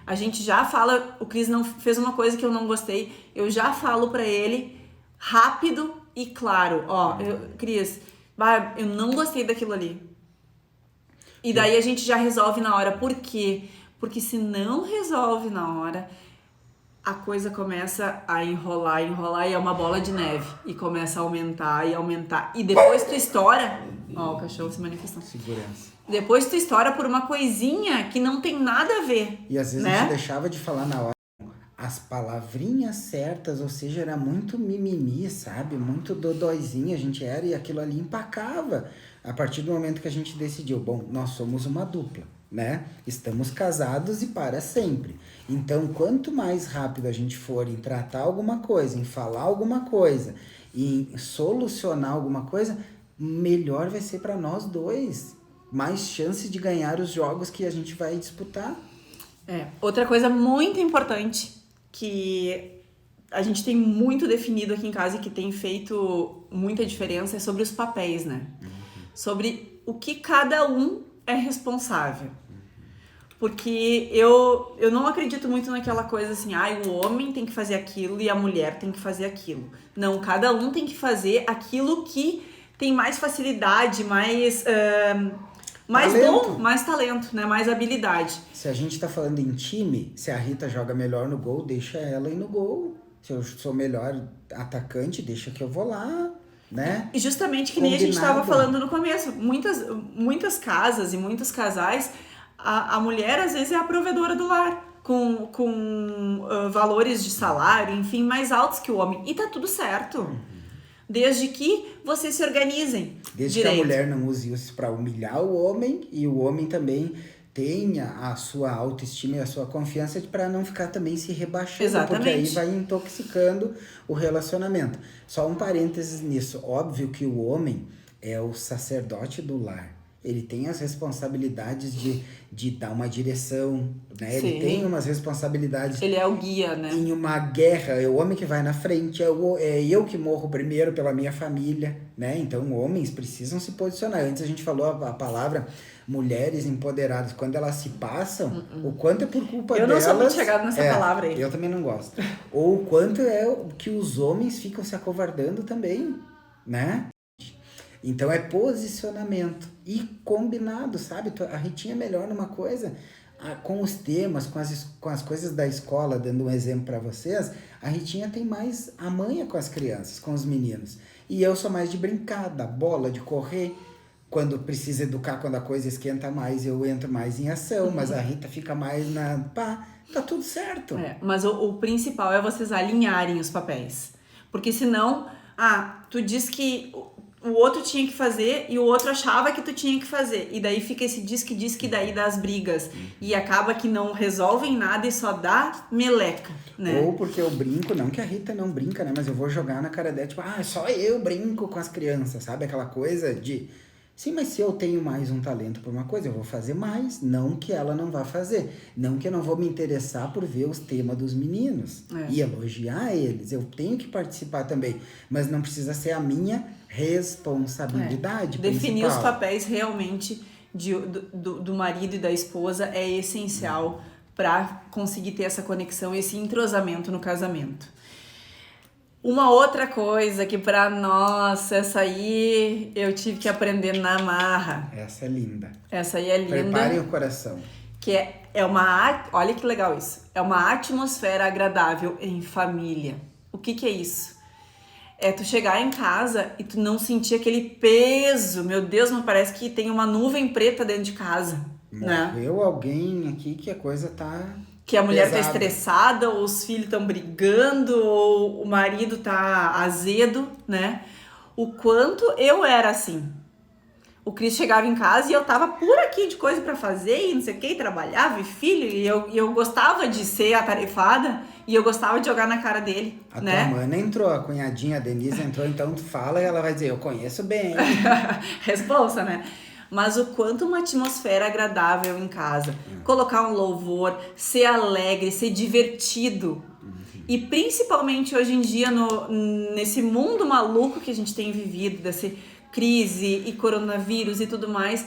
a gente já fala, o Cris não fez uma coisa que eu não gostei, eu já falo pra ele rápido e claro, Cris, eu não gostei daquilo ali. E daí a gente já resolve na hora. Por quê? Porque se não resolve na hora, a coisa começa a enrolar e é uma bola de neve. E começa a aumentar e aumentar. E depois tu estoura... Ó, o cachorro se manifestando. Segurança. Depois tu estoura por uma coisinha que não tem nada a ver. E às vezes né? a gente deixava de falar na hora as palavrinhas certas, ou seja, era muito mimimi, sabe? Muito dodóizinho a gente era e aquilo ali empacava. A partir do momento que a gente decidiu, bom, nós somos uma dupla, né? Estamos casados e para sempre. Então, quanto mais rápido a gente for em tratar alguma coisa, em falar alguma coisa, em solucionar alguma coisa, melhor vai ser para nós dois. Mais chances de ganhar os jogos que a gente vai disputar. Outra coisa muito importante que a gente tem muito definido aqui em casa e que tem feito muita diferença é sobre os papéis, né? Sobre o que cada um é responsável. Porque eu não acredito muito naquela coisa assim, o homem tem que fazer aquilo e a mulher tem que fazer aquilo. Não, cada um tem que fazer aquilo que tem mais facilidade, mais dom, mais talento, né? Mais habilidade. Se a gente tá falando em time, se a Rita joga melhor no gol, deixa ela ir no gol. Se eu sou melhor atacante, deixa que eu vou lá, né? E justamente que nem a gente tava falando no começo, muitas casas e muitos casais, a mulher às vezes é a provedora do lar, com valores de salário, enfim, mais altos que o homem. E tá tudo certo. Desde que vocês se organizem. Desde direito. que a mulher não use isso para humilhar o homem e o homem também tenha a sua autoestima e a sua confiança para não ficar também se rebaixando. Exatamente. Porque aí vai intoxicando o relacionamento. Só um parênteses nisso. Óbvio que o homem é o sacerdote do lar. Ele tem as responsabilidades de dar uma direção, né? Ele Sim. tem umas responsabilidades. Ele é o guia, né? Em uma guerra, é o homem que vai na frente, é eu que morro primeiro pela minha família, né? Então, homens precisam se posicionar. Antes a gente falou a palavra mulheres empoderadas. Quando elas se passam, o quanto é por culpa Eu delas... não sou muito chegada nessa palavra aí. Eu também não gosto. Ou o quanto é que os homens ficam se acovardando também, né? Então é posicionamento e combinado, sabe? A Ritinha é melhor numa coisa, com os temas, com as coisas da escola, dando um exemplo para vocês, a Ritinha tem mais a manha com as crianças, com os meninos. E eu sou mais de brincar, da bola, de correr. Quando precisa educar, quando a coisa esquenta mais, eu entro mais em ação, mas a Rita fica mais na... Pá, tá tudo certo. Mas o principal é vocês alinharem os papéis. Porque senão, tu diz que o outro tinha que fazer e o outro achava que tu tinha que fazer. E daí fica esse diz que daí dá as brigas. E acaba que não resolvem nada e só dá meleca, né? Ou porque eu brinco, não que a Rita não brinca, né? Mas eu vou jogar na cara dela, tipo, só eu brinco com as crianças, sabe? Aquela coisa de... Sim, mas se eu tenho mais um talento por uma coisa, eu vou fazer mais. Não que ela não vá fazer. Não que eu não vou me interessar por ver os temas dos meninos. E elogiar eles. Eu tenho que participar também. Mas não precisa ser a minha responsabilidade Definir principal. os papéis realmente do marido e da esposa é essencial para conseguir ter essa conexão, esse entrosamento no casamento. Uma outra coisa que pra nós, essa aí eu tive que aprender na marra. Essa é linda. Essa aí é linda. Preparem o coração. Que é uma... Olha que legal isso. É uma atmosfera agradável em família. O que é isso? É tu chegar em casa e tu não sentir aquele peso. Meu Deus, mas parece que tem uma nuvem preta dentro de casa. Morreu né? Alguém aqui que a coisa tá... Que a mulher pesada. tá estressada, ou os filhos estão brigando, ou o marido tá azedo, né? O quanto eu era assim. O Cris chegava em casa e eu tava por aqui de coisa pra fazer e não sei o que, e trabalhava, e filho, e eu gostava de ser atarefada e eu gostava de jogar na cara dele, A né? tua mana entrou, a cunhadinha, a Denise entrou, então tu fala e ela vai dizer, eu conheço bem. Responsa, né? Mas o quanto uma atmosfera agradável em casa. Colocar um louvor, ser alegre, ser divertido. E principalmente hoje em dia, nesse mundo maluco que a gente tem vivido, dessa crise e coronavírus e tudo mais,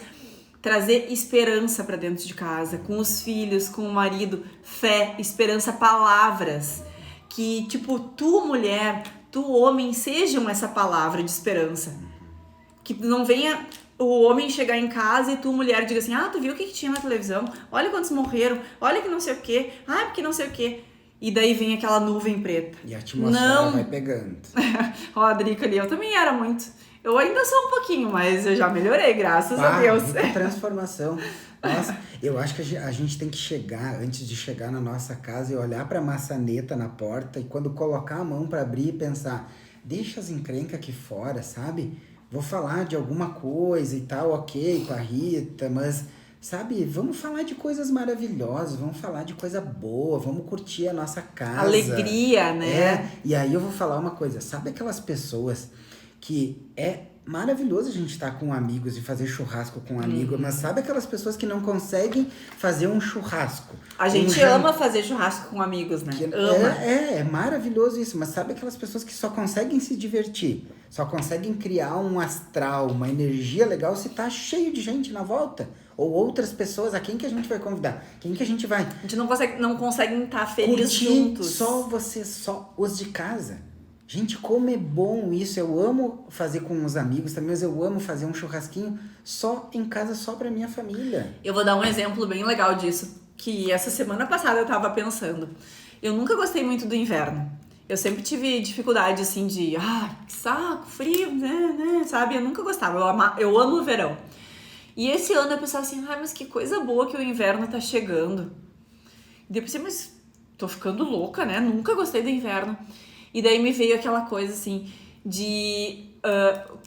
trazer esperança para dentro de casa, com os filhos, com o marido, fé, esperança, palavras. Que, tipo, tu mulher, tu homem, sejam essa palavra de esperança. Que não venha... o homem chegar em casa e tu, mulher, diga assim, tu viu o que tinha na televisão? Olha quantos morreram, olha que não sei o quê, porque não sei o quê. E daí vem aquela nuvem preta. E a atmosfera vai pegando. Ó, a Drica ali, eu também era muito. Eu ainda sou um pouquinho, mas eu já melhorei, graças a Deus. Transformação. Nossa, eu acho que a gente tem que chegar, antes de chegar na nossa casa, e olhar pra maçaneta na porta, e quando colocar a mão pra abrir e pensar, deixa as encrencas aqui fora, sabe? Vou falar de alguma coisa e tal, ok, com a Rita, mas, sabe, vamos falar de coisas maravilhosas, vamos falar de coisa boa, vamos curtir a nossa casa. Alegria, né? E aí eu vou falar uma coisa, sabe aquelas pessoas que é maravilhoso a gente estar com amigos e fazer churrasco com amigos, mas sabe aquelas pessoas que não conseguem fazer um churrasco? A gente ama fazer churrasco com amigos, né? Ama. É maravilhoso isso, mas sabe aquelas pessoas que só conseguem se divertir, só conseguem criar um astral, uma energia legal se tá cheio de gente na volta? Ou outras pessoas, a quem que a gente vai convidar? Quem que a gente vai? A gente não consegue estar feliz juntos. Só vocês, só os de casa. Gente, como é bom isso. Eu amo fazer com os amigos também, mas eu amo fazer um churrasquinho só em casa, só pra minha família. Eu vou dar um exemplo bem legal disso, que essa semana passada eu tava pensando. Eu nunca gostei muito do inverno. Eu sempre tive dificuldade, assim, de... que saco, frio, né, sabe? Eu nunca gostava. Eu amo o verão. E esse ano eu pensava assim, mas que coisa boa que o inverno tá chegando. E depois eu pensei, mas tô ficando louca, né? Nunca gostei do inverno. E daí me veio aquela coisa, assim, de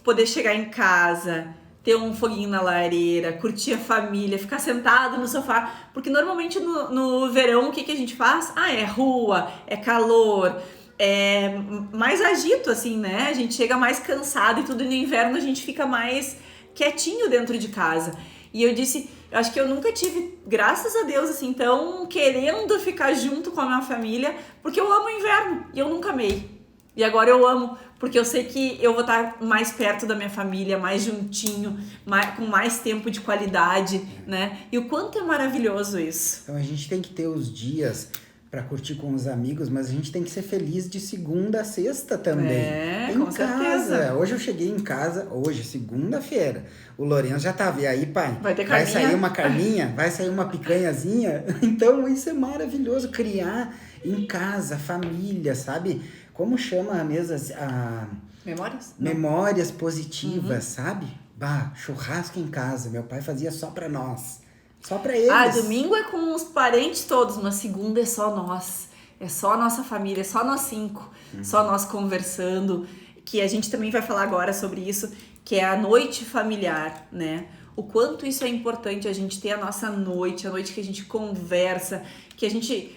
poder chegar em casa, ter um foguinho na lareira, curtir a família, ficar sentado no sofá. Porque normalmente no verão o que a gente faz? É rua, é calor, é mais agito, assim, né? A gente chega mais cansado e tudo. E no inverno a gente fica mais quietinho dentro de casa. E eu disse, eu acho que eu nunca tive, graças a Deus, assim, tão querendo ficar junto com a minha família, porque eu amo o inverno e eu nunca amei. E agora eu amo, porque eu sei que eu vou estar mais perto da minha família, mais juntinho, com mais tempo de qualidade, né? E o quanto é maravilhoso isso. Então a gente tem que ter os dias para curtir com os amigos, mas a gente tem que ser feliz de segunda a sexta também. Com certeza. Hoje eu cheguei em casa, segunda-feira. O Lourenço já tava, e aí, pai? Vai ter carninha? Vai sair uma carninha? Vai sair uma picanhazinha? Então isso é maravilhoso, criar em casa, família, sabe? Como chama a mesa? Memórias? Memórias positivas, sabe? Churrasco em casa. Meu pai fazia só pra nós. Só pra eles. Domingo é com os parentes todos, mas segunda é só nós. É só a nossa família, é só nós 5. Só nós conversando. Que a gente também vai falar agora sobre isso, que é a noite familiar, né? O quanto isso é importante, a gente ter a nossa noite, a noite que a gente conversa, que a gente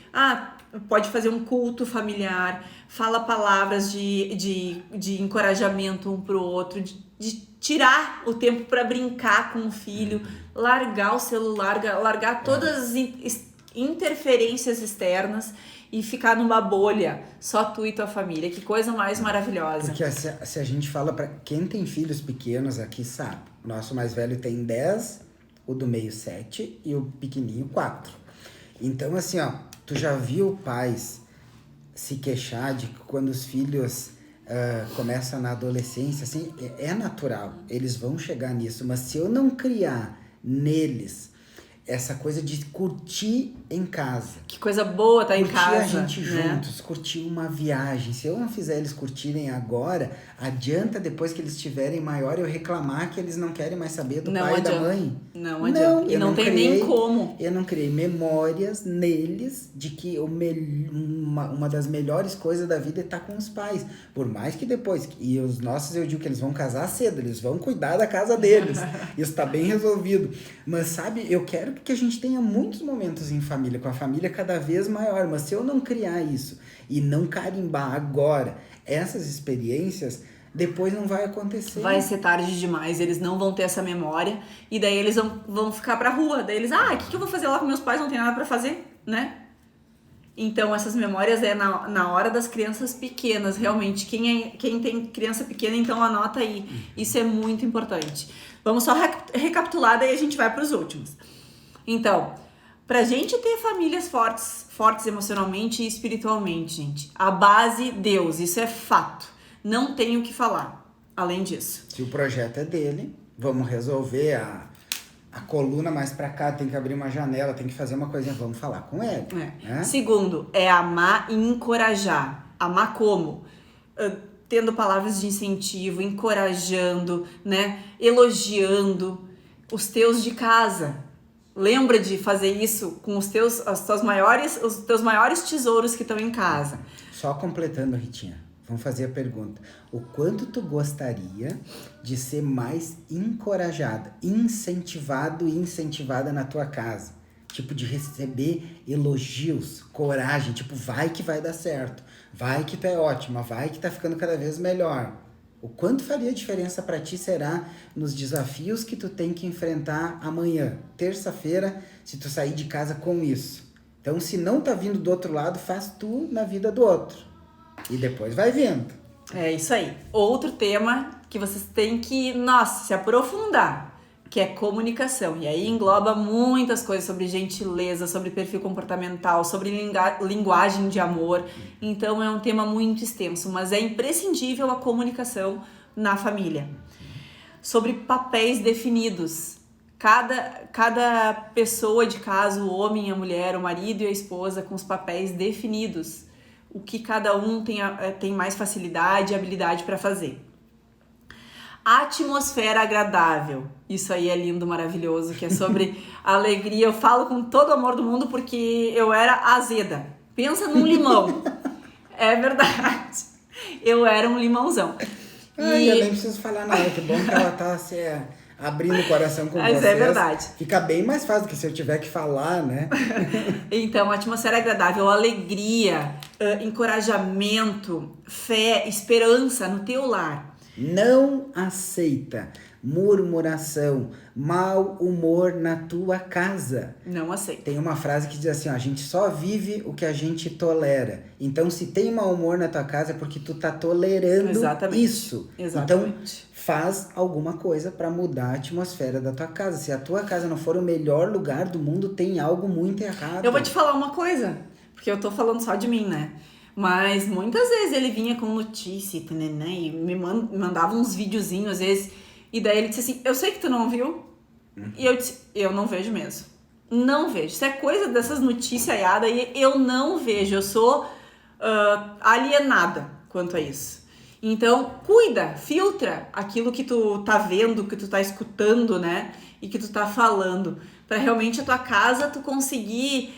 pode fazer um culto familiar, fala palavras de encorajamento um pro outro, de tirar o tempo para brincar com o filho, largar o celular, largar todas as interferências externas e ficar numa bolha, só tu e tua família. Que coisa mais maravilhosa. Porque se a gente fala para quem tem filhos pequenos aqui, sabe? O nosso mais velho tem 10, o do meio 7 e o pequenininho 4. Então, assim, tu já viu pais se queixar de que quando os filhos começam na adolescência, assim, é natural, eles vão chegar nisso, mas se eu não criar neles essa coisa de curtir em casa. Que coisa boa tá em casa. Curtir a gente juntos, curtir uma viagem. Se eu não fizer eles curtirem agora, adianta depois que eles estiverem maior eu reclamar que eles não querem mais saber do pai e da mãe? Não adianta. E não tem nem como. Eu não criei memórias neles de que uma das melhores coisas da vida é estar com os pais. Por mais que depois, e os nossos eu digo que eles vão casar cedo, eles vão cuidar da casa deles. Isso tá bem resolvido. Mas sabe, eu quero que a gente tenha muitos momentos em família, com a família cada vez maior, mas se eu não criar isso e não carimbar agora essas experiências, depois não vai acontecer. Vai ser tarde demais, eles não vão ter essa memória e daí eles vão ficar pra rua, daí eles, o que eu vou fazer lá com meus pais, não tem nada pra fazer, né? Então essas memórias é na hora das crianças pequenas, realmente, quem tem criança pequena, então anota aí, isso é muito importante. Vamos só recapitular, daí a gente vai pros últimos. Então, pra gente ter famílias fortes emocionalmente e espiritualmente, gente, a base, Deus, isso é fato. Não tem o que falar, além disso. Se o projeto é dele, vamos resolver a coluna mais pra cá, tem que abrir uma janela, tem que fazer uma coisinha, vamos falar com ele. Né? Segundo, é amar e encorajar. Amar como? Tendo palavras de incentivo, encorajando, né? Elogiando os teus de casa. Lembra de fazer isso com os teus maiores tesouros que estão em casa. Só completando, Ritinha, vamos fazer a pergunta. O quanto tu gostaria de ser mais encorajada, incentivado e incentivada na tua casa? Tipo, de receber elogios, coragem, tipo, vai que vai dar certo, vai que tu é ótima, vai que tá ficando cada vez melhor. O quanto faria diferença para ti será nos desafios que tu tem que enfrentar amanhã, terça-feira, se tu sair de casa com isso. Então, se não tá vindo do outro lado, faz tu na vida do outro. E depois vai vindo. É isso aí. Outro tema que vocês têm que, se aprofundar, que é comunicação. E aí engloba muitas coisas sobre gentileza, sobre perfil comportamental, sobre linguagem de amor. Então é um tema muito extenso, mas é imprescindível a comunicação na família. Sobre papéis definidos. Cada pessoa de casa, o homem, a mulher, o marido e a esposa, com os papéis definidos. O que cada um tem mais facilidade e habilidade para fazer. Atmosfera agradável. Isso aí é lindo, maravilhoso, que é sobre alegria. Eu falo com todo o amor do mundo porque eu era azeda. Pensa num limão. É verdade. Eu era um limãozão. Eu nem preciso falar nada. Que bom que ela tá abrindo o coração com vocês. Mas é verdade. Fica bem mais fácil do que se eu tiver que falar, né? Então, atmosfera agradável, alegria, encorajamento, fé, esperança no teu lar. Não aceita murmuração, mau humor na tua casa. Não aceita. Tem uma frase que diz assim, ó, a gente só vive o que a gente tolera. Então, se tem mau humor na tua casa é porque tu tá tolerando isso. Exatamente. Então, faz alguma coisa para mudar a atmosfera da tua casa. Se a tua casa não for o melhor lugar do mundo, tem algo muito errado. Eu vou te falar uma coisa, porque eu tô falando só de mim, né? Mas muitas vezes ele vinha com notícia, né? E me mandava uns videozinhos, às vezes. E daí ele disse assim, eu sei que tu não viu. E eu disse, eu não vejo mesmo. Não vejo. Se é coisa dessas noticiaiadas aí, eu não vejo. Eu sou alienada quanto a isso. Então, cuida, filtra aquilo que tu tá vendo, que tu tá escutando, né? E que tu tá falando. Pra realmente a tua casa tu conseguir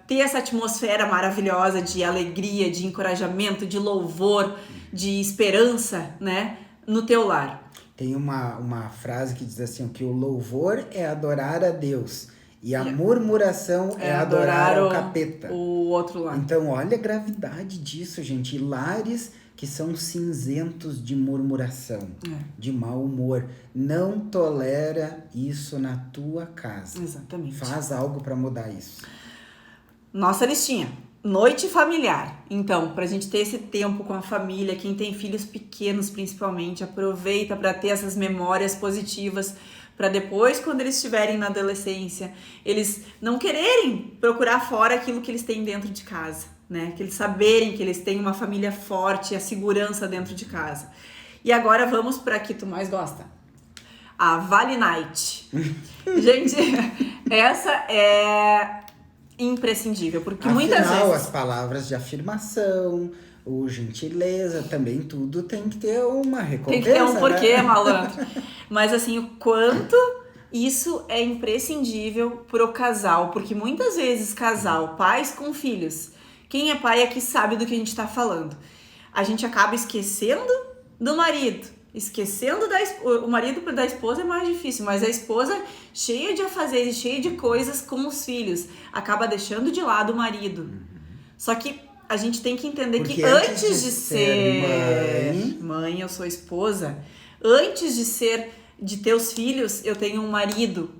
ter essa atmosfera maravilhosa de alegria, de encorajamento, de louvor, de esperança, né? No teu lar. Tem uma frase que diz assim, que o louvor é adorar a Deus e a murmuração é adorar o capeta. O outro lado. Então, olha a gravidade disso, gente. Lares que são cinzentos de murmuração, de mau humor. Não tolera isso na tua casa. Exatamente. Faz algo para mudar isso. Nossa listinha. Noite familiar. Então, pra gente ter esse tempo com a família, quem tem filhos pequenos principalmente, aproveita para ter essas memórias positivas, para depois, quando eles estiverem na adolescência, eles não quererem procurar fora aquilo que eles têm dentro de casa, né? Que eles saberem que eles têm uma família forte, a segurança dentro de casa. E agora vamos para que tu mais gosta. A Vale Night. Gente, essa é imprescindível, porque muitas vezes as palavras de afirmação, o gentileza, também tudo tem que ter uma recompensa. Tem que ter um porquê, né? malandro. Mas assim, o quanto isso é imprescindível pro casal, porque muitas vezes casal, pais com filhos, quem é pai aqui sabe do que a gente tá falando. A gente acaba esquecendo do marido, esquecendo o marido da esposa é mais difícil, mas a esposa cheia de afazeres, cheia de coisas com os filhos, acaba deixando de lado o marido. Só que a gente tem que entender porque que antes de ser mãe, eu sou esposa, antes de ter os filhos, eu tenho um marido.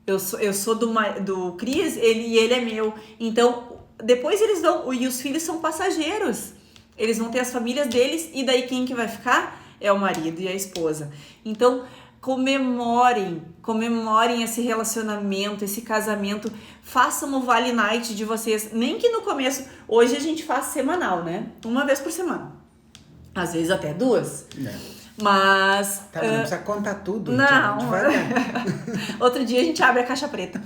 Eu sou do Cris, ele é meu. Então, depois eles vão, e os filhos são passageiros. Eles vão ter as famílias deles, e daí quem que vai ficar? É o marido e a esposa. Então, comemorem esse relacionamento, esse casamento, façam o Vale Night de vocês, nem que no começo, hoje a gente faz semanal, né? Uma vez por semana, às vezes até duas, mas... Tá, não precisa contar tudo, não, devagar. Outro dia a gente abre a caixa preta,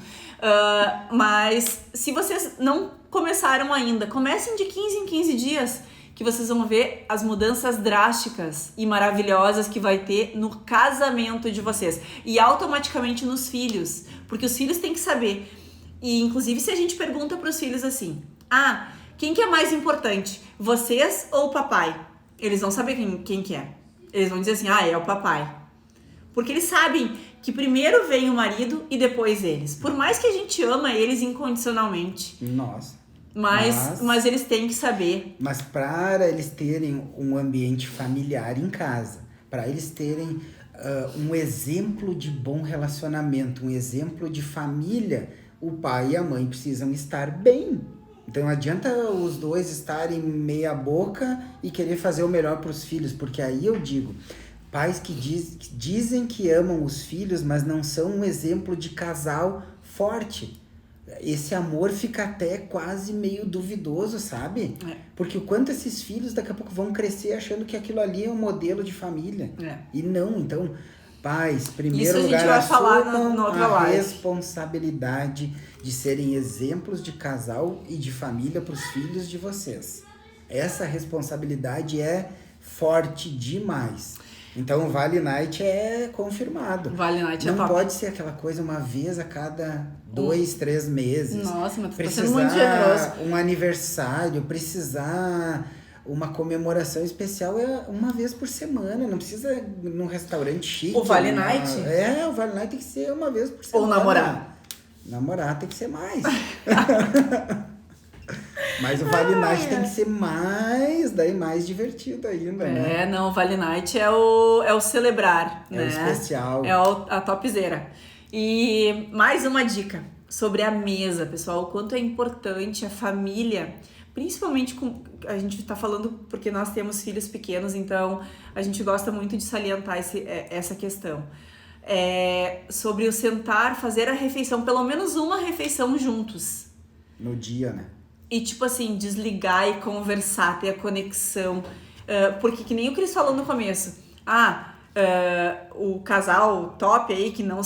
mas se vocês não começaram ainda, comecem de 15 em 15 dias, que vocês vão ver as mudanças drásticas e maravilhosas que vai ter no casamento de vocês. E automaticamente nos filhos. Porque os filhos têm que saber. E inclusive se a gente pergunta para os filhos assim, quem que é mais importante? Vocês ou o papai? Eles vão saber quem que é. Eles vão dizer assim, é o papai. Porque eles sabem que primeiro vem o marido e depois eles. Por mais que a gente ama eles incondicionalmente. Nossa. Mas eles têm que saber. Mas para eles terem um ambiente familiar em casa, para eles terem um exemplo de bom relacionamento, um exemplo de família, o pai e a mãe precisam estar bem. Então não adianta os dois estarem meia boca e querer fazer o melhor para os filhos, porque aí eu digo, pais que dizem que amam os filhos, mas não são um exemplo de casal forte. Esse amor fica até quase meio duvidoso, sabe? Porque o quanto esses filhos daqui a pouco vão crescer achando que aquilo ali é um modelo de família. E não, então, pais, primeiro lugar, assumam a responsabilidade de serem exemplos de casal e de família para os filhos de vocês. Essa responsabilidade é forte demais. Então o Vale Night é confirmado. Vale Night não é top. pode ser aquela coisa uma vez a cada 2, 3 meses. Nossa, mas tu tá sendo muito generoso. Um aniversário, precisar uma comemoração especial é uma vez por semana. Não precisa ir num restaurante chique. O Vale Night? O Vale Night tem que ser uma vez por semana. Ou namorar. Namorar tem que ser mais. Mas o Vale Night tem que ser mais divertido ainda, né? Não, o Vale Night é o celebrar, É né? o especial. É a topzera. E mais uma dica sobre a mesa, pessoal, o quanto é importante a família, principalmente a gente tá falando porque nós temos filhos pequenos, então a gente gosta muito de salientar essa questão. Sobre o sentar, fazer a refeição, pelo menos uma refeição juntos. No dia, né? E tipo assim, desligar e conversar, ter a conexão. Porque que nem o Cris falou no começo. O casal top aí que não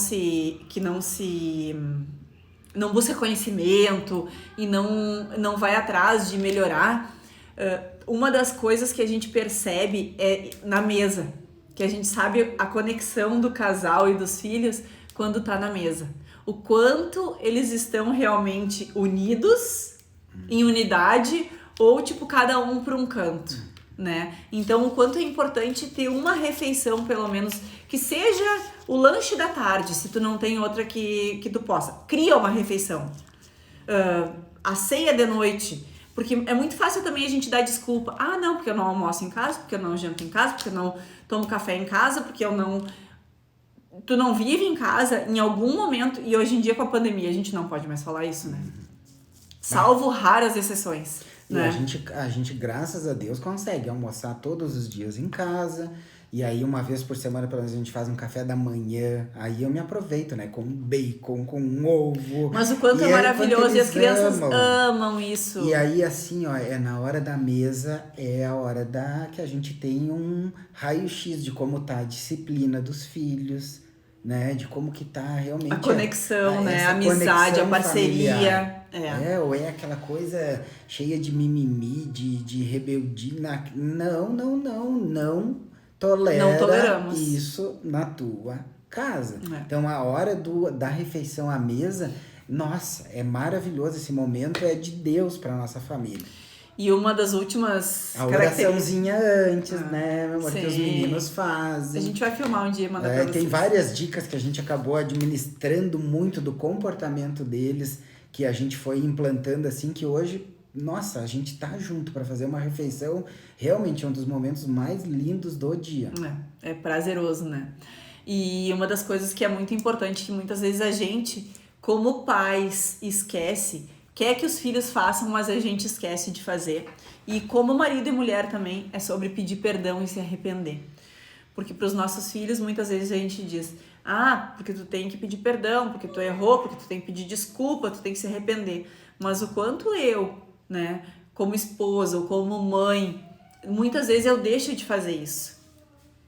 busca conhecimento e não vai atrás de melhorar. Uma das coisas que a gente percebe é na mesa. Que a gente sabe a conexão do casal e dos filhos quando tá na mesa. O quanto eles estão realmente unidos, em unidade, ou tipo cada um para um canto, né? Então o quanto é importante ter uma refeição, pelo menos, que seja o lanche da tarde, se tu não tem outra que tu possa. Cria uma refeição. A ceia de noite. Porque é muito fácil também a gente dar desculpa. Não, porque eu não almoço em casa, porque eu não janto em casa, porque eu não tomo café em casa, porque eu não... Tu não vive em casa em algum momento, e hoje em dia com a pandemia a gente não pode mais falar isso, né? Salvo raras exceções, né? A gente, graças a Deus, consegue almoçar todos os dias em casa. E aí, uma vez por semana, pelo menos, a gente faz um café da manhã. Aí eu me aproveito, né? Com bacon, com um ovo. Mas o quanto é maravilhoso. E as crianças amam isso. E aí, assim, ó, na hora da mesa, é a hora que a gente tem um raio-x de como tá a disciplina dos filhos, né? De como que tá realmente... A conexão, né? A amizade, a parceria. Ou é aquela coisa cheia de mimimi, de rebeldia. Não toleramos isso na tua casa. Então, a hora da refeição à mesa, nossa, é maravilhoso. Esse momento é de Deus para nossa família. E uma das últimas oraçãozinha antes, né, meu amor, que os meninos fazem. A gente vai filmar um dia e mandar pra vocês. Tem várias dicas que a gente acabou administrando muito do comportamento deles, que a gente foi implantando assim, que hoje... Nossa, a gente tá junto para fazer uma refeição, realmente um dos momentos mais lindos do dia. É prazeroso, né? E uma das coisas que é muito importante, que muitas vezes a gente, como pais, esquece, quer que os filhos façam, mas a gente esquece de fazer. E como marido e mulher também, é sobre pedir perdão e se arrepender. Porque para os nossos filhos, muitas vezes a gente diz, porque tu tem que pedir perdão, porque tu errou, porque tu tem que pedir desculpa, tu tem que se arrepender. Mas o quanto eu... né, como esposa ou como mãe, muitas vezes eu deixo de fazer isso.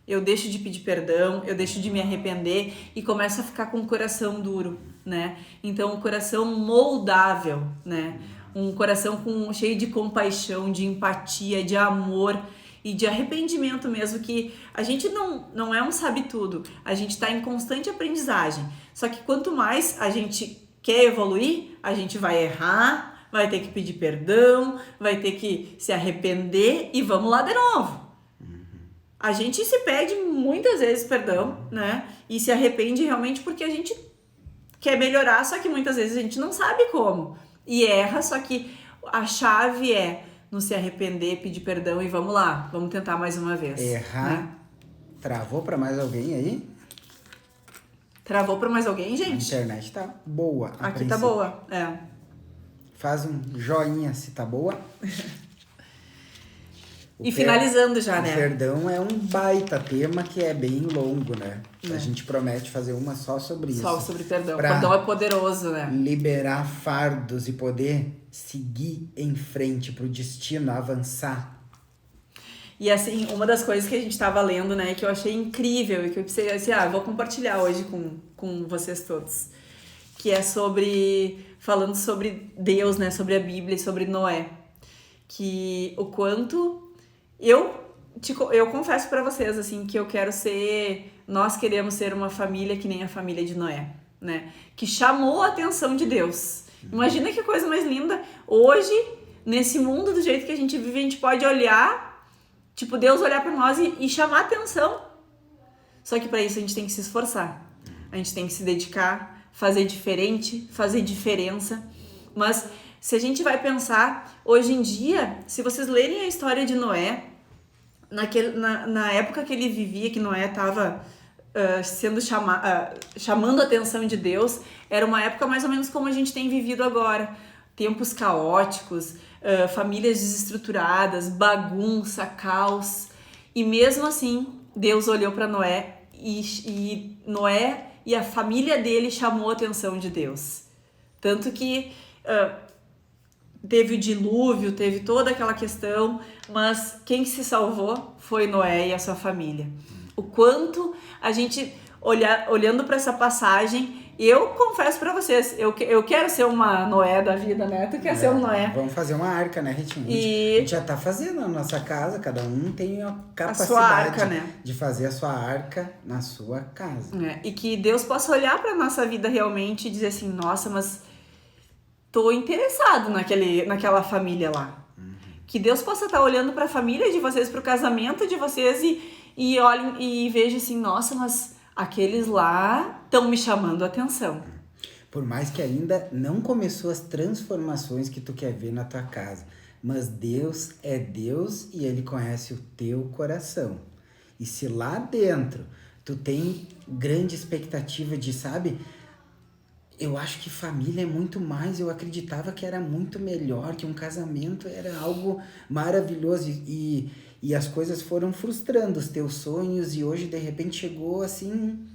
Eu deixo de pedir perdão, eu deixo de me arrepender e começo a ficar com o coração duro, né? Então, um coração moldável, né? Um coração cheio de compaixão, de empatia, de amor e de arrependimento mesmo, que a gente não é um sabe-tudo, a gente está em constante aprendizagem. Só que quanto mais a gente quer evoluir, a gente vai errar, vai ter que pedir perdão, vai ter que se arrepender e vamos lá de novo. A gente se pede muitas vezes perdão, né? E se arrepende realmente porque a gente quer melhorar, só que muitas vezes a gente não sabe como. E erra, só que a chave é não se arrepender, pedir perdão e vamos lá, vamos tentar mais uma vez. Errar. Né? Travou pra mais alguém aí? Travou pra mais alguém, gente? A internet tá boa. Aqui tá boa, Faz um joinha se tá boa. Finalizando já, né? O perdão é um baita tema que é bem longo, né? A gente promete fazer uma só sobre isso. Só sobre perdão. Perdão é poderoso, né? Liberar fardos e poder seguir em frente pro destino, avançar. E assim, uma das coisas que a gente tava lendo, né, que eu achei incrível e que eu pensei assim, vou compartilhar hoje com vocês todos. Que é falando sobre Deus, né, sobre a Bíblia e sobre Noé. Que o quanto... Eu confesso pra vocês, assim, que nós queremos ser uma família que nem a família de Noé, né? Que chamou a atenção de Deus. Imagina que coisa mais linda. Hoje, nesse mundo do jeito que a gente vive, a gente pode olhar, tipo, Deus olhar pra nós e chamar a atenção. Só que pra isso a gente tem que se esforçar. A gente tem que se dedicar, fazer diferente, fazer diferença. Mas se a gente vai pensar, hoje em dia, se vocês lerem a história de Noé, na época que ele vivia, que Noé estava chamando a atenção de Deus, era uma época mais ou menos como a gente tem vivido agora. Tempos caóticos, famílias desestruturadas, bagunça, caos. E mesmo assim, Deus olhou para Noé e Noé e a família dele chamou a atenção de Deus. Tanto que teve o dilúvio, teve toda aquela questão, mas quem se salvou foi Noé e a sua família. O quanto a gente, olhando para essa passagem, eu confesso para vocês, eu quero ser uma Noé da vida, né? Tu quer ser um Noé? Vamos fazer uma arca, né, Ritinha? A gente já tá fazendo na nossa casa, cada um tem a capacidade sua arca, né? de fazer a sua arca na sua casa. E que Deus possa olhar para nossa vida realmente e dizer assim, nossa, mas tô interessado naquela família lá. Que Deus possa estar olhando para a família de vocês, para o casamento de vocês e olhem e vejam assim, nossa, mas aqueles lá estão me chamando a atenção. Por mais que ainda não começou as transformações que tu quer ver na tua casa, mas Deus é Deus e Ele conhece o teu coração. E se lá dentro tu tem grande expectativa de, sabe, eu acho que família é muito mais, eu acreditava que era muito melhor, que um casamento era algo maravilhoso e as coisas foram frustrando os teus sonhos e hoje de repente chegou assim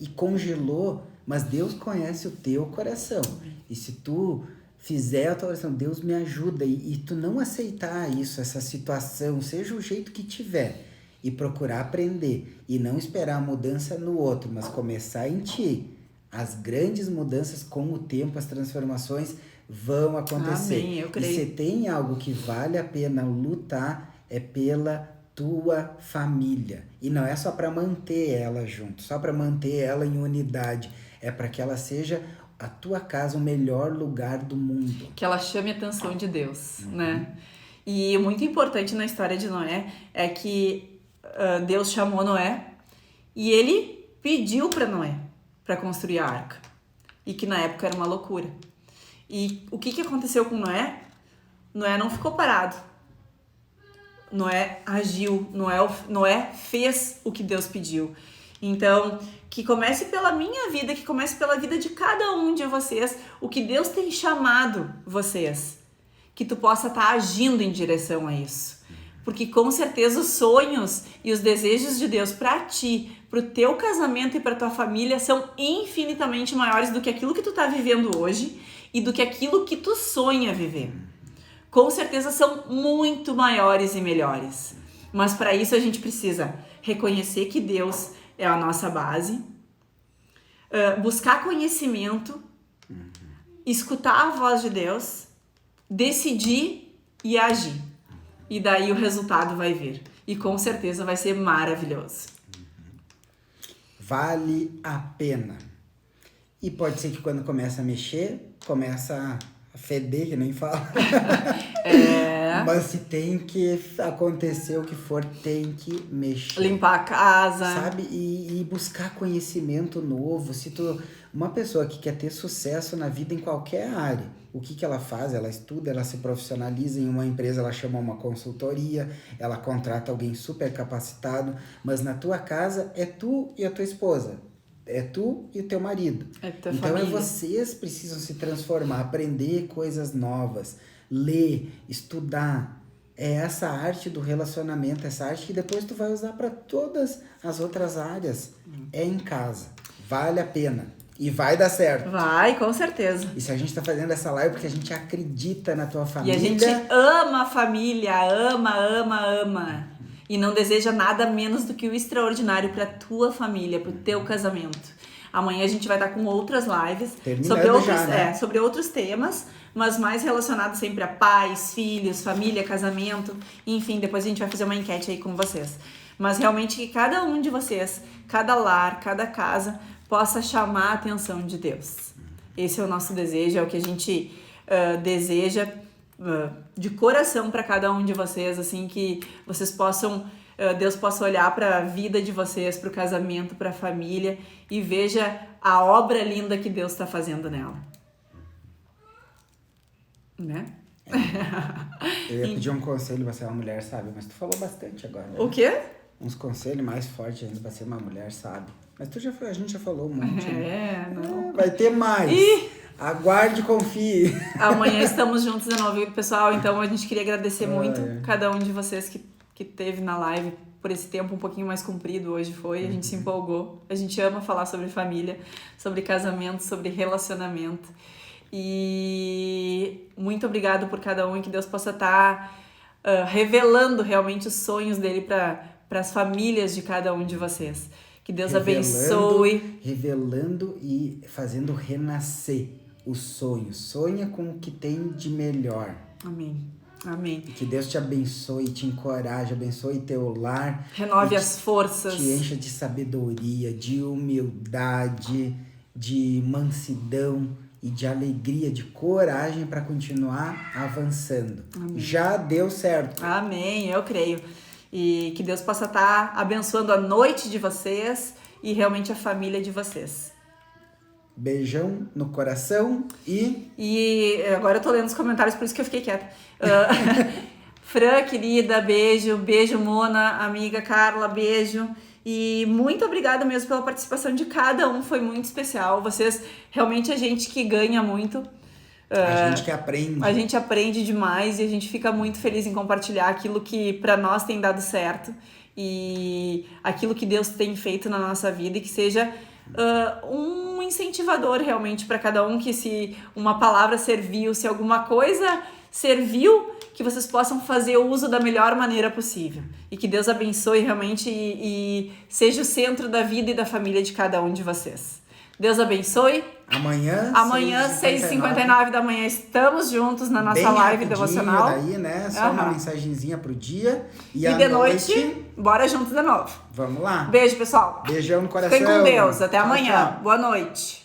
e congelou, mas Deus conhece o teu coração. E se tu fizer a tua oração, Deus me ajuda, e tu não aceitar isso, essa situação, seja o jeito que tiver, e procurar aprender, e não esperar a mudança no outro, mas começar em ti. As grandes mudanças com o tempo, as transformações vão acontecer. Amém, eu creio. E se tem algo que vale a pena lutar, é pela tua família. E não é só para manter ela junto, só para manter ela em unidade. É para que ela seja a tua casa o melhor lugar do mundo. Que ela chame a atenção de Deus, né? E muito importante na história de Noé é que Deus chamou Noé e ele pediu para Noé para construir a arca. E que na época era uma loucura. E o que aconteceu com Noé? Noé não ficou parado. Noé agiu, Noé fez o que Deus pediu. Então, que comece pela minha vida, que comece pela vida de cada um de vocês, o que Deus tem chamado vocês. Que tu possa estar agindo em direção a isso. Porque com certeza os sonhos e os desejos de Deus para ti, para o teu casamento e para tua família são infinitamente maiores do que aquilo que tu tá vivendo hoje e do que aquilo que tu sonha viver. Com certeza são muito maiores e melhores. Mas para isso a gente precisa reconhecer que Deus é a nossa base, buscar conhecimento, escutar a voz de Deus, decidir e agir. E daí o resultado vai vir. E com certeza vai ser maravilhoso. Vale a pena. E pode ser que quando começa a mexer, começa a feder, que nem fala. Mas se tem que acontecer o que for, tem que mexer. Limpar a casa. Sabe? E buscar conhecimento novo. Se tu, uma pessoa que quer ter sucesso na vida em qualquer área, o que ela faz? Ela estuda, ela se profissionaliza em uma empresa, ela chama uma consultoria, ela contrata alguém super capacitado, mas na tua casa é tu e a tua esposa. É tu e o teu marido. É tua então família. Vocês precisam se transformar, aprender coisas novas, ler, estudar. É essa arte do relacionamento, essa arte que depois tu vai usar para todas as outras áreas. É em casa. Vale a pena. E vai dar certo. Vai, com certeza. E se a gente tá fazendo essa live porque a gente acredita na tua família. E a gente ama a família, ama. E não deseja nada menos do que o extraordinário pra tua família, pro teu casamento. Amanhã a gente vai estar com outras lives sobre outros temas, mas mais relacionados sempre a pais, filhos, família, casamento. Enfim, depois a gente vai fazer uma enquete aí com vocês. Mas realmente que cada um de vocês, cada lar, cada casa, possa chamar a atenção de Deus. Esse é o nosso desejo, é o que a gente deseja de coração para cada um de vocês, assim, que vocês possam, Deus possa olhar para a vida de vocês, para o casamento, para a família e veja a obra linda que Deus está fazendo nela. né? Eu ia pedir um conselho, você é uma mulher sábia, mas tu falou bastante agora. Né? O quê? Uns conselhos mais fortes ainda pra ser uma mulher sábia. Mas a gente já falou um monte. Né? Não. Vai ter mais. Aguarde e confie. Amanhã estamos juntos de novo, pessoal. Então a gente queria agradecer muito cada um de vocês que teve na live por esse tempo um pouquinho mais comprido hoje foi. A gente se empolgou. A gente ama falar sobre família, sobre casamento, sobre relacionamento. E muito obrigado por cada um e que Deus possa estar revelando realmente os sonhos dele para as famílias de cada um de vocês. Que Deus abençoe. Revelando e fazendo renascer os sonhos. Sonha com o que tem de melhor. Amém. Amém. Que Deus te abençoe, te encoraje, abençoe teu lar. Renove as forças. Te encha de sabedoria, de humildade, de mansidão e de alegria, de coragem para continuar avançando. Amém. Já deu certo. Amém, eu creio. E que Deus possa estar abençoando a noite de vocês e realmente a família de vocês. Beijão no coração E agora eu tô lendo os comentários, por isso que eu fiquei quieta. Fran, querida, beijo. Beijo, Mona, amiga Carla, beijo. E muito obrigada mesmo pela participação de cada um, foi muito especial. Vocês, realmente, a gente que ganha muito. A gente que aprende. A gente aprende demais e a gente fica muito feliz em compartilhar aquilo que pra nós tem dado certo e aquilo que Deus tem feito na nossa vida e que seja um incentivador realmente para cada um, que se uma palavra serviu, se alguma coisa serviu, que vocês possam fazer o uso da melhor maneira possível. E que Deus abençoe realmente e seja o centro da vida e da família de cada um de vocês. Deus abençoe. Amanhã 6h59 da manhã, estamos juntos na nossa live devocional. Daí, né? Só uma mensagenzinha pro dia. E de noite, bora juntos de novo. Vamos lá. Beijo, pessoal. Beijão no coração. Fiquem com Deus. Até amanhã. Tchau. Boa noite.